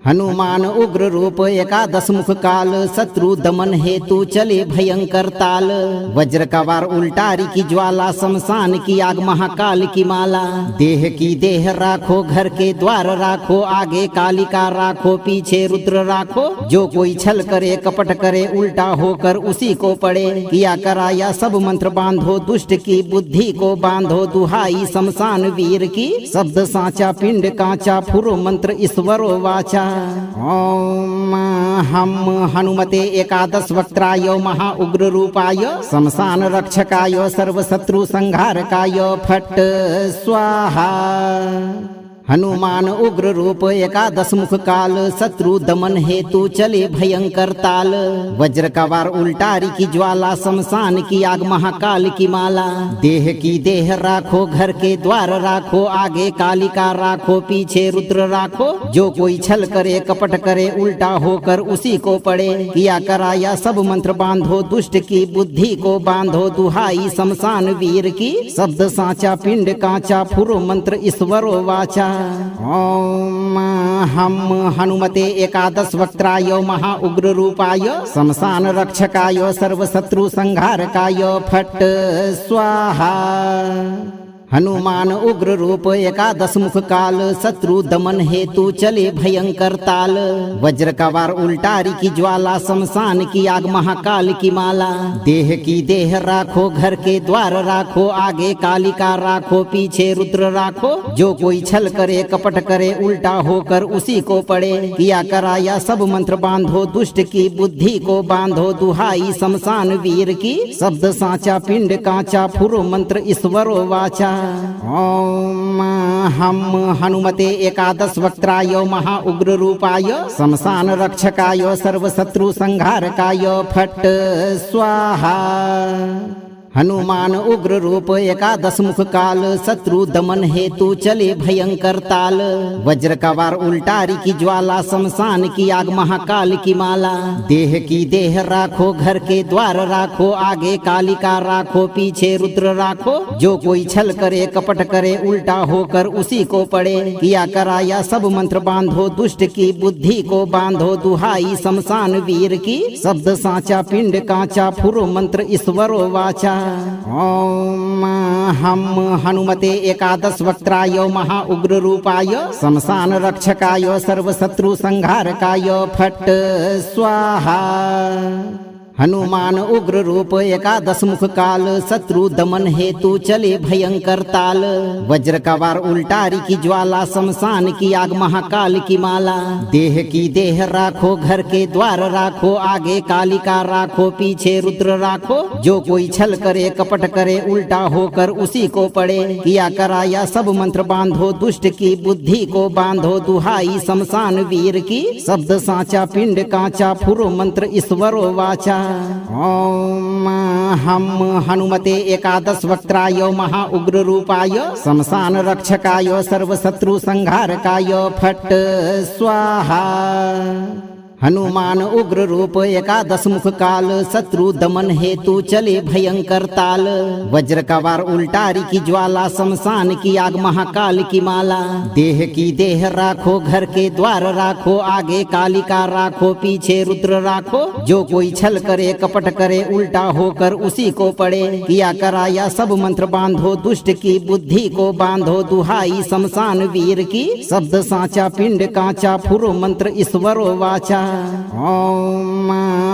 हनुमान उग्र रूप एकादश मुख काल, शत्रु दमन हेतु चले भयंकर ताल। वज्र का वार उल्टारी की ज्वाला, शमशान की आग महाकाल की माला। देह की देह राखो, घर के द्वार राखो, आगे कालिका राखो, पीछे रुद्र राखो। जो कोई छल करे कपट करे, उल्टा होकर उसी को पड़े। किया कराया सब मंत्र बांधो, दुष्ट की बुद्धि को बांधो। दुहाई शमशान वीर की, शब्द साचा पिंड कांचा, फुरो मंत्र ईश्वरो वाचा। ओम हम हनुमते एकादश वक्त्राय महा उग्र रूपाय, शमशान रक्षकाय सर्व शत्रु संहारकाय, फट स्वाहा। हनुमान उग्र रूप एकादश मुख काल, शत्रु दमन हेतु चले भयंकर ताल। वज्र का वार उल्टारी की ज्वाला, शमशान की आग महाकाल की माला। देह की देह राखो, घर के द्वार राखो, आगे कालिका राखो, पीछे रुद्र राखो। जो कोई छल करे कपट करे, उल्टा होकर उसी को पड़े। किया कराया सब मंत्र बांधो, दुष्ट की बुद्धि को बांधो। दुहाई शमशान वीर की, शब्द साचा पिंड कांचा, फुरो मंत्र ईश्वरो वाचा। ओम हम हनुमते एकादश वक्त्राय महा उग्र रूपाय, शमशान रक्षकाय सर्व शत्रु संहारकाय, फट स्वाहा। हनुमान उग्र रूप एकादश मुख काल, शत्रु दमन हेतु चले भयंकर ताल। वज्र का वार उल्टारी की ज्वाला, शमशान की आग महाकाल की माला। देह की देह राखो, घर के द्वार राखो, आगे कालिका राखो, पीछे रुद्र राखो। जो कोई छल करे कपट करे, उल्टा होकर उसी को पड़े। किया कराया सब मंत्र बांधो, दुष्ट की बुद्धि को बांधो। दुहाई शमशान वीर की, शब्द साचा पिंड कांचा, फुरो मंत्र ईश्वरो वाचा। ओम हम हनुमते एकादश वक्त्राय महा उग्र रूपाय, शमशान रक्षकाय सर्व शत्रु संहारकाय, फट स्वाहा। हनुमान उग्र रूप एकादश मुख काल, शत्रु दमन हेतु चले भयंकर ताल। वज्र का वार उल्टारी की ज्वाला, शमशान की आग महाकाल की माला। देह की देह राखो, घर के द्वार राखो, आगे कालिका राखो, पीछे रुद्र राखो। जो कोई छल करे कपट करे, उल्टा होकर उसी को पड़े। किया कराया सब मंत्र बांधो, दुष्ट की बुद्धि को बांधो। दुहाई शमशान वीर की, शब्द साचा पिंड कांचा, फुरो मंत्र ईश्वरो वाचा। ओम हम हनुमते एकादश वक्त्राय महा उग्र रूपाय, शमशान रक्षकाय सर्व शत्रु संहारकाय, फट स्वाहा। हनुमान उग्र रूप एकादश मुख काल, शत्रु दमन हेतु चले भयंकर ताल। वज्र का वार उल्टारी की ज्वाला, शमशान की आग महाकाल की माला। देह की देह राखो, घर के द्वार राखो, आगे कालिका राखो, पीछे रुद्र राखो। जो कोई छल करे कपट करे, उल्टा होकर उसी को पड़े। किया कराया सब मंत्र बांधो, दुष्ट की बुद्धि को बांधो। दुहाई शमशान वीर की, शब्द साचा पिंड कांचा, फुरो मंत्र ईश्वरो वाचा। ओम हम हनुमते एकादश वक्त्राय महा उग्र रूपाय, शमशान रक्षकाय सर्व शत्रु संहारकाय, फट स्वाहा। हनुमान उग्र रूप एकादश मुख काल, शत्रु दमन हेतु चले भयंकर ताल। वज्र का वार उल्टारी की ज्वाला, शमशान की आग महाकाल की माला। देह की देह राखो, घर के द्वार राखो, आगे कालिका राखो, पीछे रुद्र राखो। जो कोई छल करे कपट करे, उल्टा होकर उसी को पड़े। किया कराया सब मंत्र बांधो, दुष्ट की बुद्धि को बांधो। दुहाई शमशान वीर की, शब्द साचा पिंड कांचा, फुरो मंत्र ईश्वरो वाचा। ओम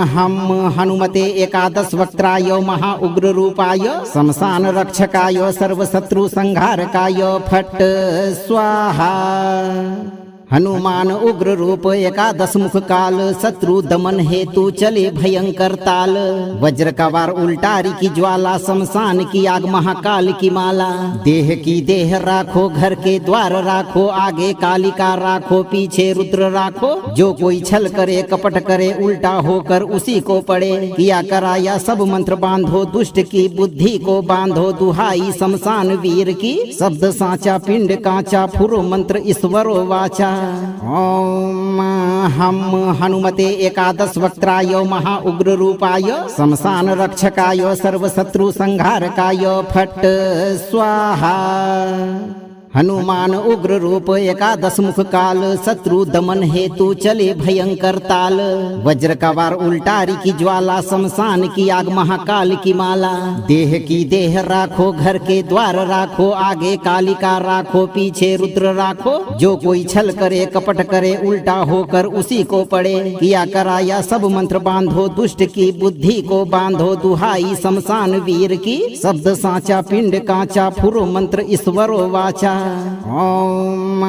हम हनुमते एकादश वक्त्राय महा उग्र रूपाय, शमशान रक्षकाय सर्व शत्रु संहारकाय, फट स्वाहा। हनुमान उग्र रूप एकादश मुख काल, शत्रु दमन हेतु चले भयंकर ताल। वज्र का वार उल्टारी की ज्वाला, शमशान की आग महाकाल की माला। देह की देह राखो, घर के द्वार राखो, आगे कालिका राखो, पीछे रुद्र राखो। जो कोई छल करे कपट करे, उल्टा होकर उसी को पड़े। किया कराया सब मंत्र बांधो, दुष्ट की बुद्धि को बांधो। दुहाई शमशान वीर की, शब्द साचा पिंड कांचा, फुरो मंत्र ईश्वरो वाचा। ओम हम हनुमते एकादश वक्त्राय महा उग्र रूपाय, शमशान रक्षकाय सर्वशत्रु संहारकाय, फट स्वाहा। हनुमान उग्र रूप एकादश मुख काल, शत्रु दमन हेतु चले भयंकर ताल। वज्र का वार उल्टारी की ज्वाला, शमशान की आग महाकाल की माला। देह की देह राखो, घर के द्वार राखो, आगे कालिका राखो, पीछे रुद्र राखो। जो कोई छल करे कपट करे, उल्टा होकर उसी को पड़े। किया कराया सब मंत्र बांधो, दुष्ट की बुद्धि को बांधो। दुहाई शमशान वीर की, शब्द साचा पिंड कांचा, फुरो मंत्र ईश्वरो वाचा। ओम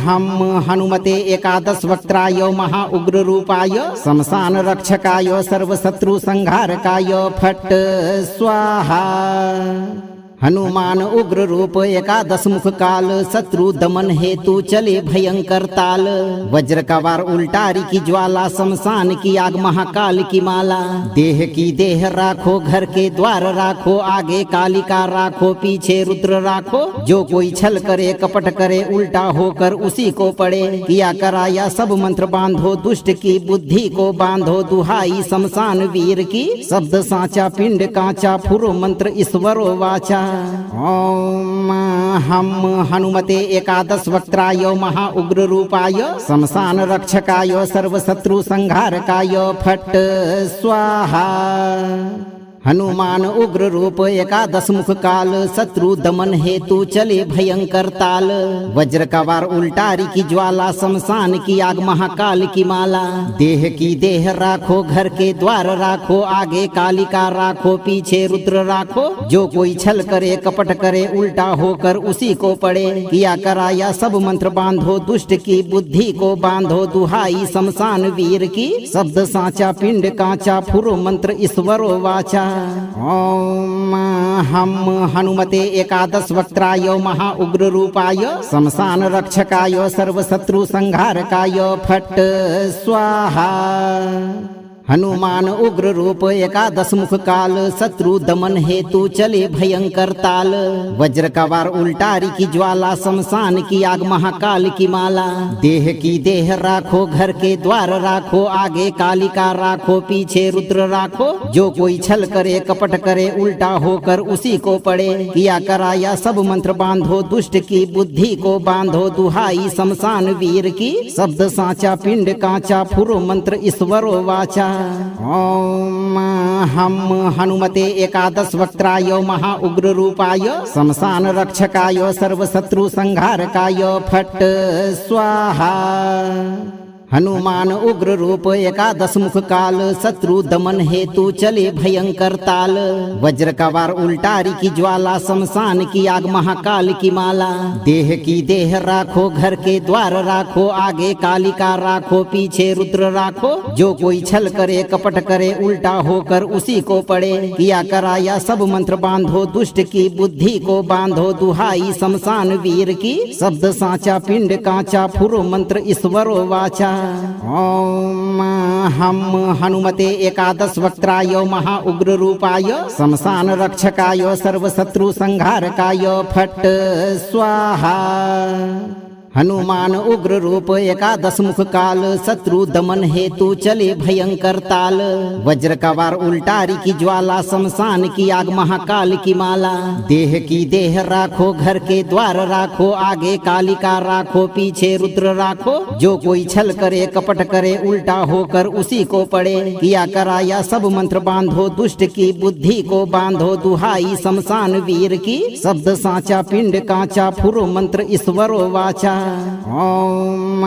हम हनुमते एकादश वक्त्राय महा उग्र रूपाय, शमशान रक्षकाय सर्वशत्रु संहारकाय, फट स्वाहा। हनुमान उग्र रूप एकादश मुख काल, शत्रु दमन हेतु चले भयंकर ताल। वज्र का वार उल्टारी की ज्वाला, शमशान की आग महाकाल की माला। देह की देह राखो, घर के द्वार राखो, आगे कालिका राखो, पीछे रुद्र राखो। जो कोई छल करे कपट करे, उल्टा होकर उसी को पड़े। किया कराया सब मंत्र बांधो, दुष्ट की बुद्धि को बांधो। दुहाई शमशान वीर की, शब्द साचा पिंड कांचा, फुरो मंत्र ईश्वरो वाचा। ओम हम हनुमते एकादश वक्त्राय महा उग्र रूपाय, शमशान रक्षकाय सर्वशत्रु संहारकाय, फट स्वाहा। हनुमान उग्र रूप एकादश मुख काल, शत्रु दमन हेतु चले भयंकर ताल। वज्र का वार उल्टारी की ज्वाला, शमशान की आग महाकाल की माला। देह की देह राखो, घर के द्वार राखो, आगे कालिका राखो, पीछे रुद्र राखो। जो कोई छल करे कपट करे, उल्टा होकर उसी को पड़े। किया कराया सब मंत्र बांधो, दुष्ट की बुद्धि को बांधो। दुहाई शमशान वीर की, शब्द साचा पिंड कांचा, फुरो मंत्र ईश्वरो वाचा। ओम हम हनुमते एकादश वक्त्राय महा उग्र रूपाय, शमशान रक्षकाय सर्वशत्रु संहारकाय, फट स्वाहा। हनुमान उग्र रूप एकादश मुख काल, शत्रु दमन हेतु चले भयंकर ताल। वज्र का वार उल्टारी की ज्वाला, शमशान की आग महाकाल की माला। देह की देह राखो, घर के द्वार राखो, आगे कालिका राखो, पीछे रुद्र राखो। जो कोई छल करे कपट करे, उल्टा होकर उसी को पड़े। किया कराया सब मंत्र बांधो, दुष्ट की बुद्धि को बांधो। दुहाई शमशान वीर की, शब्द साचा पिंड कांचा, फुरो मंत्र ईश्वरो वाचा। ओम हम हनुमते एकादश वक्त्राय महा उग्र रूपाय, शमशान रक्षकाय सर्वशत्रु संहारकाय, फट स्वाहा। हनुमान उग्र रूप एकादश मुख काल, शत्रु दमन हेतु चले भयंकर ताल। वज्र का वार उल्टारी की ज्वाला, शमशान की आग महाकाल की माला। देह की देह राखो, घर के द्वार राखो, आगे कालिका राखो, पीछे रुद्र राखो। जो कोई छल करे कपट करे, उल्टा होकर उसी को पड़े। किया कराया सब मंत्र बांधो, दुष्ट की बुद्धि को बांधो। दुहाई शमशान वीर की, शब्द साचा पिंड कांचा, फुरो मंत्र ईश्वरो वाचा। ओम हम हनुमते एकादश वक्त्राय महा उग्र रूपाय, शमशान रक्षकाय सर्वशत्रु संहारकाय, फट स्वाहा। हनुमान उग्र रूप एकादश मुख काल, शत्रु दमन हेतु चले भयंकर ताल। वज्र का वार उल्टारी की ज्वाला, शमशान की आग महाकाल की माला। देह की देह राखो, घर के द्वार राखो, आगे कालिका राखो, पीछे रुद्र राखो। जो कोई छल करे कपट करे, उल्टा होकर उसी को पड़े। किया कराया सब मंत्र बांधो, दुष्ट की बुद्धि को बांधो। दुहाई शमशान वीर की, शब्द साचा पिंड कांचा, फुरो मंत्र ईश्वरो वाचा। ओम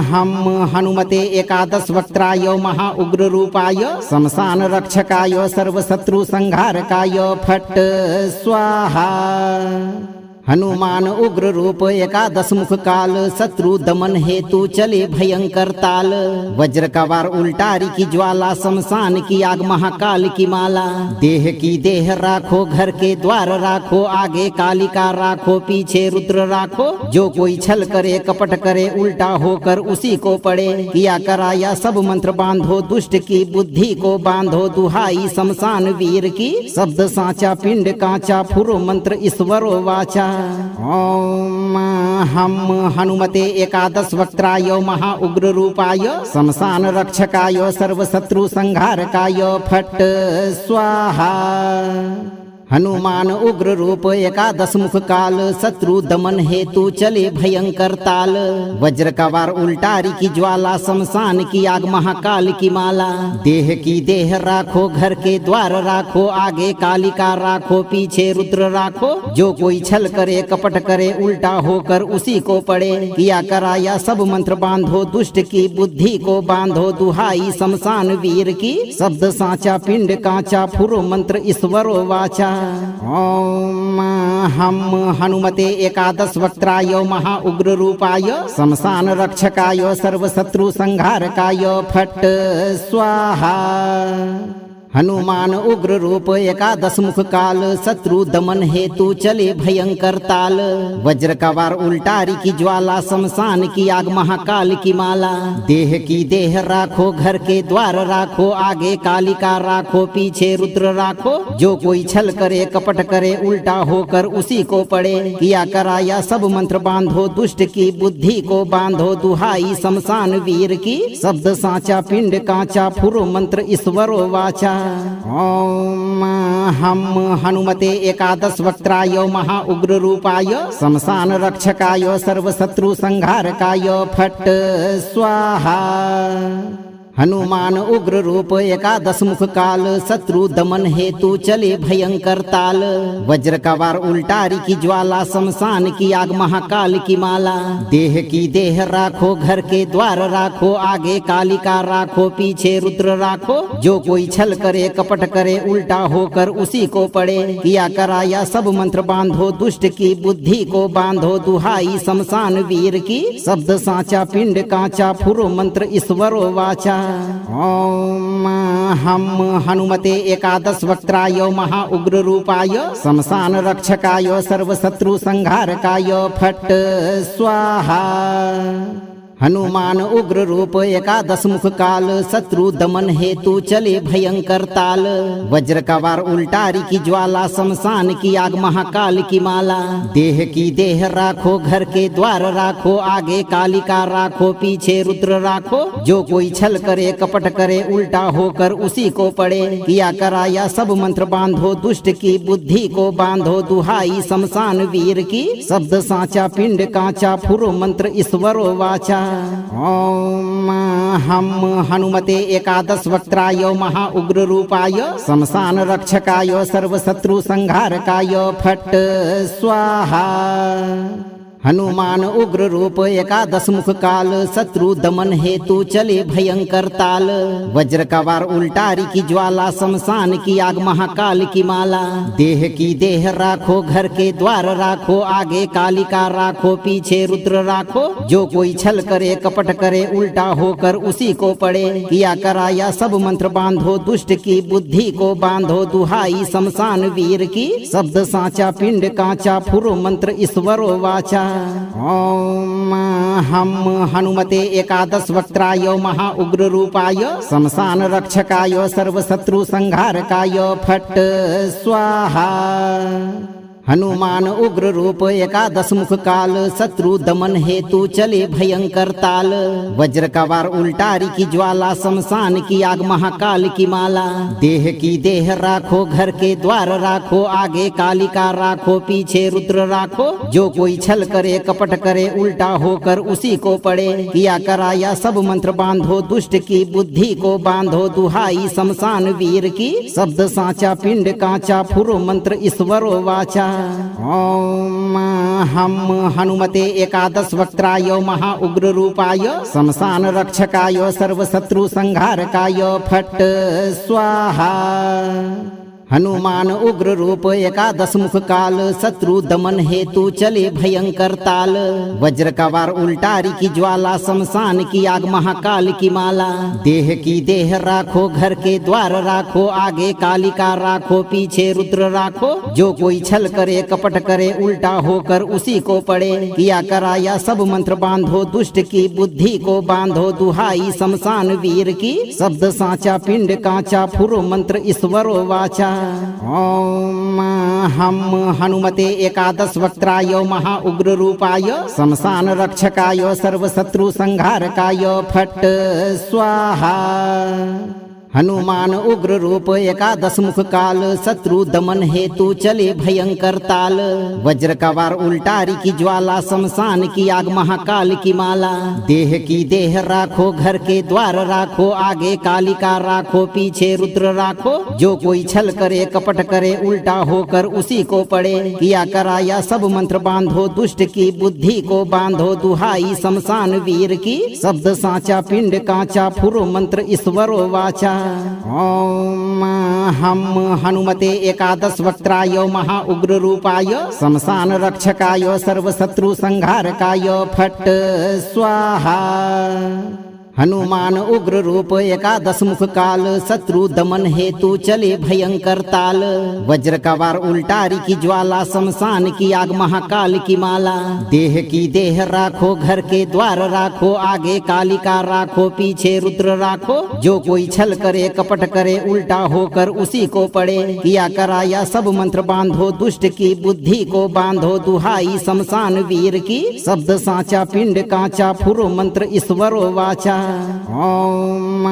हम हनुमते एकादश वक्त्राय महा उग्र रूपाय, शमशान रक्षकाय सर्वशत्रु संहारकाय, फट स्वाहा। हनुमान उग्र रूप एकादश मुख काल, शत्रु दमन हेतु चले भयंकर ताल। वज्र का वार उल्टारी की ज्वाला, शमशान की आग महाकाल की माला। देह की देह राखो, घर के द्वार राखो, आगे कालिका राखो, पीछे रुद्र राखो। जो कोई छल करे कपट करे, उल्टा होकर उसी को पड़े। किया कराया सब मंत्र बांधो, दुष्ट की बुद्धि को बांधो। दुहाई शमशान वीर की, शब्द साचा पिंड कांचा, फुरो मंत्र ईश्वरो वाचा। ओम हम हनुमते एकादश वक्त्राय महा उग्र रूपाय, शमशान रक्षकाय सर्वशत्रु संहारकाय फट स्वाहा। हनुमान उग्र रूप एकादश मुख काल, शत्रु दमन हेतु चले भयंकर ताल। वज्र का वार उल्टारी की ज्वाला, शमशान की आग महाकाल की माला। देह की देह राखो, घर के द्वार राखो, आगे कालिका राखो, पीछे रुद्र राखो। जो कोई छल करे कपट करे, उल्टा होकर उसी को पड़े। किया कराया सब मंत्र बांधो, दुष्ट की बुद्धि को बांधो। दुहाई शमशान वीर की, शब्द साचा पिंड कांचा, फुरो मंत्र ईश्वरो वाचा। ओम हम हनुमते एकादश वक्त्राय महा उग्र रूपाय, शमशान रक्षकाय सर्वशत्रु संहारकाय फट स्वाहा। हनुमान उग्र रूप एकादश मुख काल, शत्रु दमन हेतु चले भयंकर ताल। वज्र का वार उल्टारी की ज्वाला, शमशान की आग महाकाल की माला। देह की देह राखो, घर के द्वार राखो, आगे कालिका राखो, पीछे रुद्र राखो। जो कोई छल करे कपट करे, उल्टा होकर उसी को पड़े। किया कराया सब मंत्र बांधो, दुष्ट की बुद्धि को बांधो। दुहाई शमशान वीर की, शब्द साचा पिंड कांचा, फुरो मंत्र ईश्वरो वाचा। ओम हम हनुमते एकादश वक्त्राय महा उग्र रूपाय, शमशान रक्षकाय सर्वशत्रु संहारकाय फट स्वाहा। हनुमान उग्र रूप एकादश मुख काल, शत्रु दमन हेतु चले भयंकर ताल। वज्र का वार उल्टारी की ज्वाला, शमशान की आग महाकाल की माला। देह की देह राखो, घर के द्वार राखो, आगे कालिका राखो, पीछे रुद्र राखो। जो कोई छल करे कपट करे, उल्टा होकर उसी को पड़े। किया कराया सब मंत्र बांधो, दुष्ट की बुद्धि को बांधो। दुहाई शमशान वीर की, शब्द साचा पिंड कांचा, फुरो मंत्र ईश्वरो वाचा। ओम हम हनुमते एकादश वक्त्राय महा उग्र रूपाय, शमशान रक्षकाय सर्वशत्रु संहारकाय फट स्वाहा। हनुमान उग्र रूप एकादश मुख काल, शत्रु दमन हेतु चले भयंकर ताल। वज्र का वार उल्टारी की ज्वाला, शमशान की आग महाकाल की माला। देह की देह राखो, घर के द्वार राखो, आगे कालिका राखो, पीछे रुद्र राखो। जो कोई छल करे कपट करे, उल्टा होकर उसी को पड़े। किया कराया सब मंत्र बांधो, दुष्ट की बुद्धि को बांधो। दुहाई शमशान वीर की, शब्द साचा पिंड कांचा, फुरो मंत्र ईश्वरो वाचा। ओम हम हनुमते एकादश वक्त्राय महा उग्र रूपाय, शमशान रक्षकाय सर्वशत्रु संहारकाय फट स्वाहा। हनुमान उग्र रूप एकादश मुख काल, शत्रु दमन हेतु चले भयंकर ताल। वज्र का वार उल्टारी की ज्वाला, शमशान की आग महाकाल की माला। देह की देह राखो, घर के द्वार राखो, आगे कालिका राखो, पीछे रुद्र राखो। जो कोई छल करे कपट करे, उल्टा होकर उसी को पड़े। किया कराया सब मंत्र बांधो, दुष्ट की बुद्धि को बांधो। दुहाई शमशान वीर की, शब्द साचा पिंड कांचा, फुरो मंत्र ईश्वरो वाचा। ओम हम हनुमते एकादश वक्त्राय महा उग्र रूपाय, शमशान रक्षकाय सर्वशत्रु संहारकाय फट स्वाहा। हनुमान उग्र रूप एकादश मुख काल, शत्रु दमन हेतु चले भयंकर ताल। वज्र का वार उल्टारी की ज्वाला, शमशान की आग महाकाल की माला। देह की देह राखो, घर के द्वार राखो, आगे कालिका राखो, पीछे रुद्र राखो। जो कोई छल करे कपट करे, उल्टा होकर उसी को पड़े। किया कराया सब मंत्र बांधो, दुष्ट की बुद्धि को बांधो। दुहाई शमशान वीर की, शब्द साचा पिंड कांचा, फुरो मंत्र ईश्वरो वाचा। ओम हम हनुमते एकादश वक्त्राय महा उग्र रूपाय, शमशान रक्षकाय सर्वशत्रु संहारकाय फट स्वाहा। हनुमान उग्र रूप एकादश मुख काल, शत्रु दमन हेतु चले भयंकर ताल। वज्र का वार उल्टारी की ज्वाला, शमशान की आग महाकाल की माला। देह की देह राखो, घर के द्वार राखो, आगे कालिका राखो, पीछे रुद्र राखो। जो कोई छल करे कपट करे, उल्टा होकर उसी को पड़े। किया कराया सब मंत्र बांधो, दुष्ट की बुद्धि को बांधो। दुहाई शमशान वीर की, शब्द साचा पिंड कांचा, फुरो मंत्र ईश्वरो वाचा। ओम हम हनुमते एकादश वक्त्राय महा उग्र रूपाय, शमशान रक्षकाय सर्व शत्रु संहारकाय फट स्वाहा। हनुमान उग्र रूप एकादश मुख काल, शत्रु दमन हेतु चले भयंकर ताल। वज्र का वार उल्टारी की ज्वाला, शमशान की आग महाकाल की माला। देह की देह राखो, घर के द्वार राखो, आगे कालिका राखो, पीछे रुद्र राखो। जो कोई छल करे कपट करे, उल्टा होकर उसी को पड़े। किया कराया सब मंत्र बांधो, दुष्ट की बुद्धि को बांधो। दुहाई शमशान वीर की, शब्द साचा पिंड कांचा, फुरो मंत्र ईश्वरो वाचा। ओम हम हनुमते एकादश वक्त्राय महा उग्र रूपाय, शमशान रक्षकाय सर्व शत्रु संहारकाय फट स्वाहा। हनुमान उग्र रूप एकादश मुख काल, शत्रु दमन हेतु चले भयंकर ताल। वज्र का वार उल्टारी की ज्वाला, शमशान की आग महाकाल की माला। देह की देह राखो, घर के द्वार राखो, आगे कालिका राखो, पीछे रुद्र राखो। जो कोई छल करे कपट करे, उल्टा होकर उसी को पड़े। किया कराया सब मंत्र बांधो, दुष्ट की बुद्धि को बांधो। दुहाई शमशान वीर की, शब्द साचा पिंड कांचा, फुरो मंत्र ईश्वरो वाचा। ओम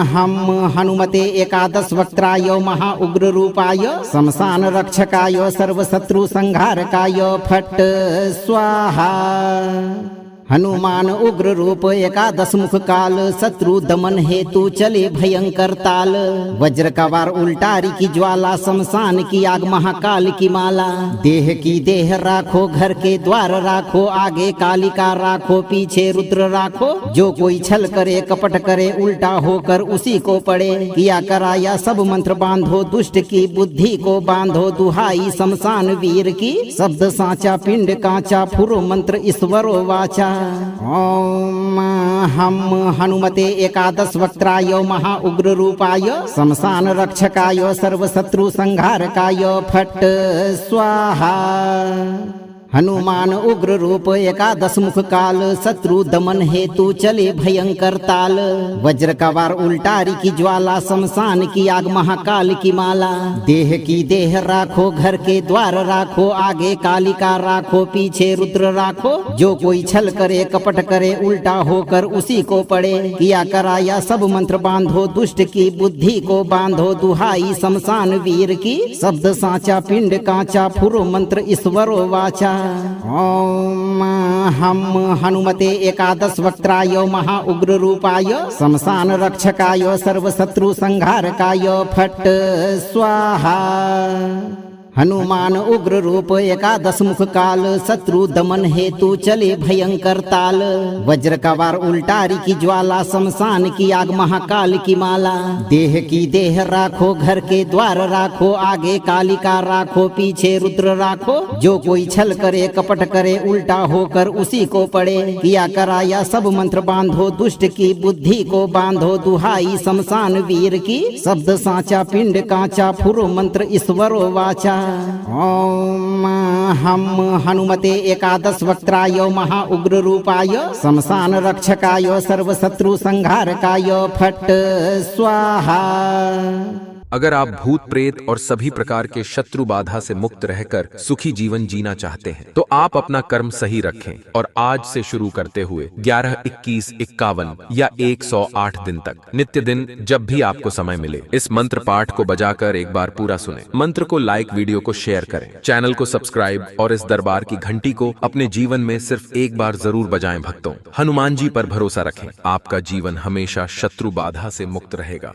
हम हनुमते एकादश वक्त्राय महा उग्र रूपाय, शमशान रक्षकाय सर्व शत्रु संहारकाय फट स्वाहा। हनुमान उग्र रूप एकादश मुख काल, शत्रु दमन हेतु चले भयंकर ताल। वज्र का वार उल्टारी की ज्वाला, शमशान की आग महाकाल की माला। देह की देह राखो, घर के द्वार राखो, आगे कालिका राखो, पीछे रुद्र राखो। जो कोई छल करे कपट करे, उल्टा होकर उसी को पड़े। किया कराया सब मंत्र बांधो, दुष्ट की बुद्धि को बांधो। दुहाई शमशान वीर की, शब्द साचा पिंड कांचा, फुरो मंत्र ईश्वरो वाचा। ओम हम हनुमते एकादश वक्त्राय महा उग्र रूपाय, शमशान रक्षकाय सर्व शत्रु संहारकाय फट स्वाहा। हनुमान उग्र रूप एकादश मुख काल, शत्रु दमन हेतु चले भयंकर ताल। वज्र का वार उल्टारी की ज्वाला, शमशान की आग महाकाल की माला। देह की देह राखो, घर के द्वार राखो, आगे कालिका राखो, पीछे रुद्र राखो। जो कोई छल करे कपट करे, उल्टा होकर उसी को पड़े। किया कराया सब मंत्र बांधो, दुष्ट की बुद्धि को बांधो। दुहाई शमशान वीर की, शब्द साचा पिंड कांचा, फुरो मंत्र ईश्वरो वाचा। ओम हम हनुमते एकादश वक्त्राय महा उग्र रूपाय, शमशान रक्षकाय सर्व शत्रु संहारकाय फट स्वाहा। हनुमान उग्र रूप एकादश मुख काल, शत्रु दमन हेतु चले भयंकर ताल। वज्र का वार उल्टारी की ज्वाला, शमशान की आग महाकाल की माला। देह की देह राखो, घर के द्वार राखो, आगे कालिका राखो, पीछे रुद्र राखो। जो कोई छल करे कपट करे, उल्टा होकर उसी को पड़े। किया कराया सब मंत्र बांधो, दुष्ट की बुद्धि को बांधो। दुहाई शमशान वीर की, शब्द साचा पिंड कांचा, फुरो मंत्र ईश्वरो वाचा। ओम हम हनुमते एकादश वक्त्राय महा उग्र रूपाय, शमशान रक्षकाय सर्व शत्रु संहारकाय फट स्वाहा। अगर आप भूत प्रेत और सभी प्रकार के शत्रु बाधा से मुक्त रहकर सुखी जीवन जीना चाहते हैं, तो आप अपना कर्म सही रखें और आज से शुरू करते हुए 11, 21, 51 या 108 दिन तक नित्य दिन जब भी आपको समय मिले इस मंत्र पाठ को बजाकर एक बार पूरा सुने। मंत्र को लाइक, वीडियो को शेयर करें, चैनल को सब्सक्राइब और इस दरबार की घंटी को अपने जीवन में सिर्फ एक बार जरूर बजाएं। भक्तों, हनुमान जी पर भरोसा रखें, आपका जीवन हमेशा शत्रु बाधा से मुक्त रहेगा।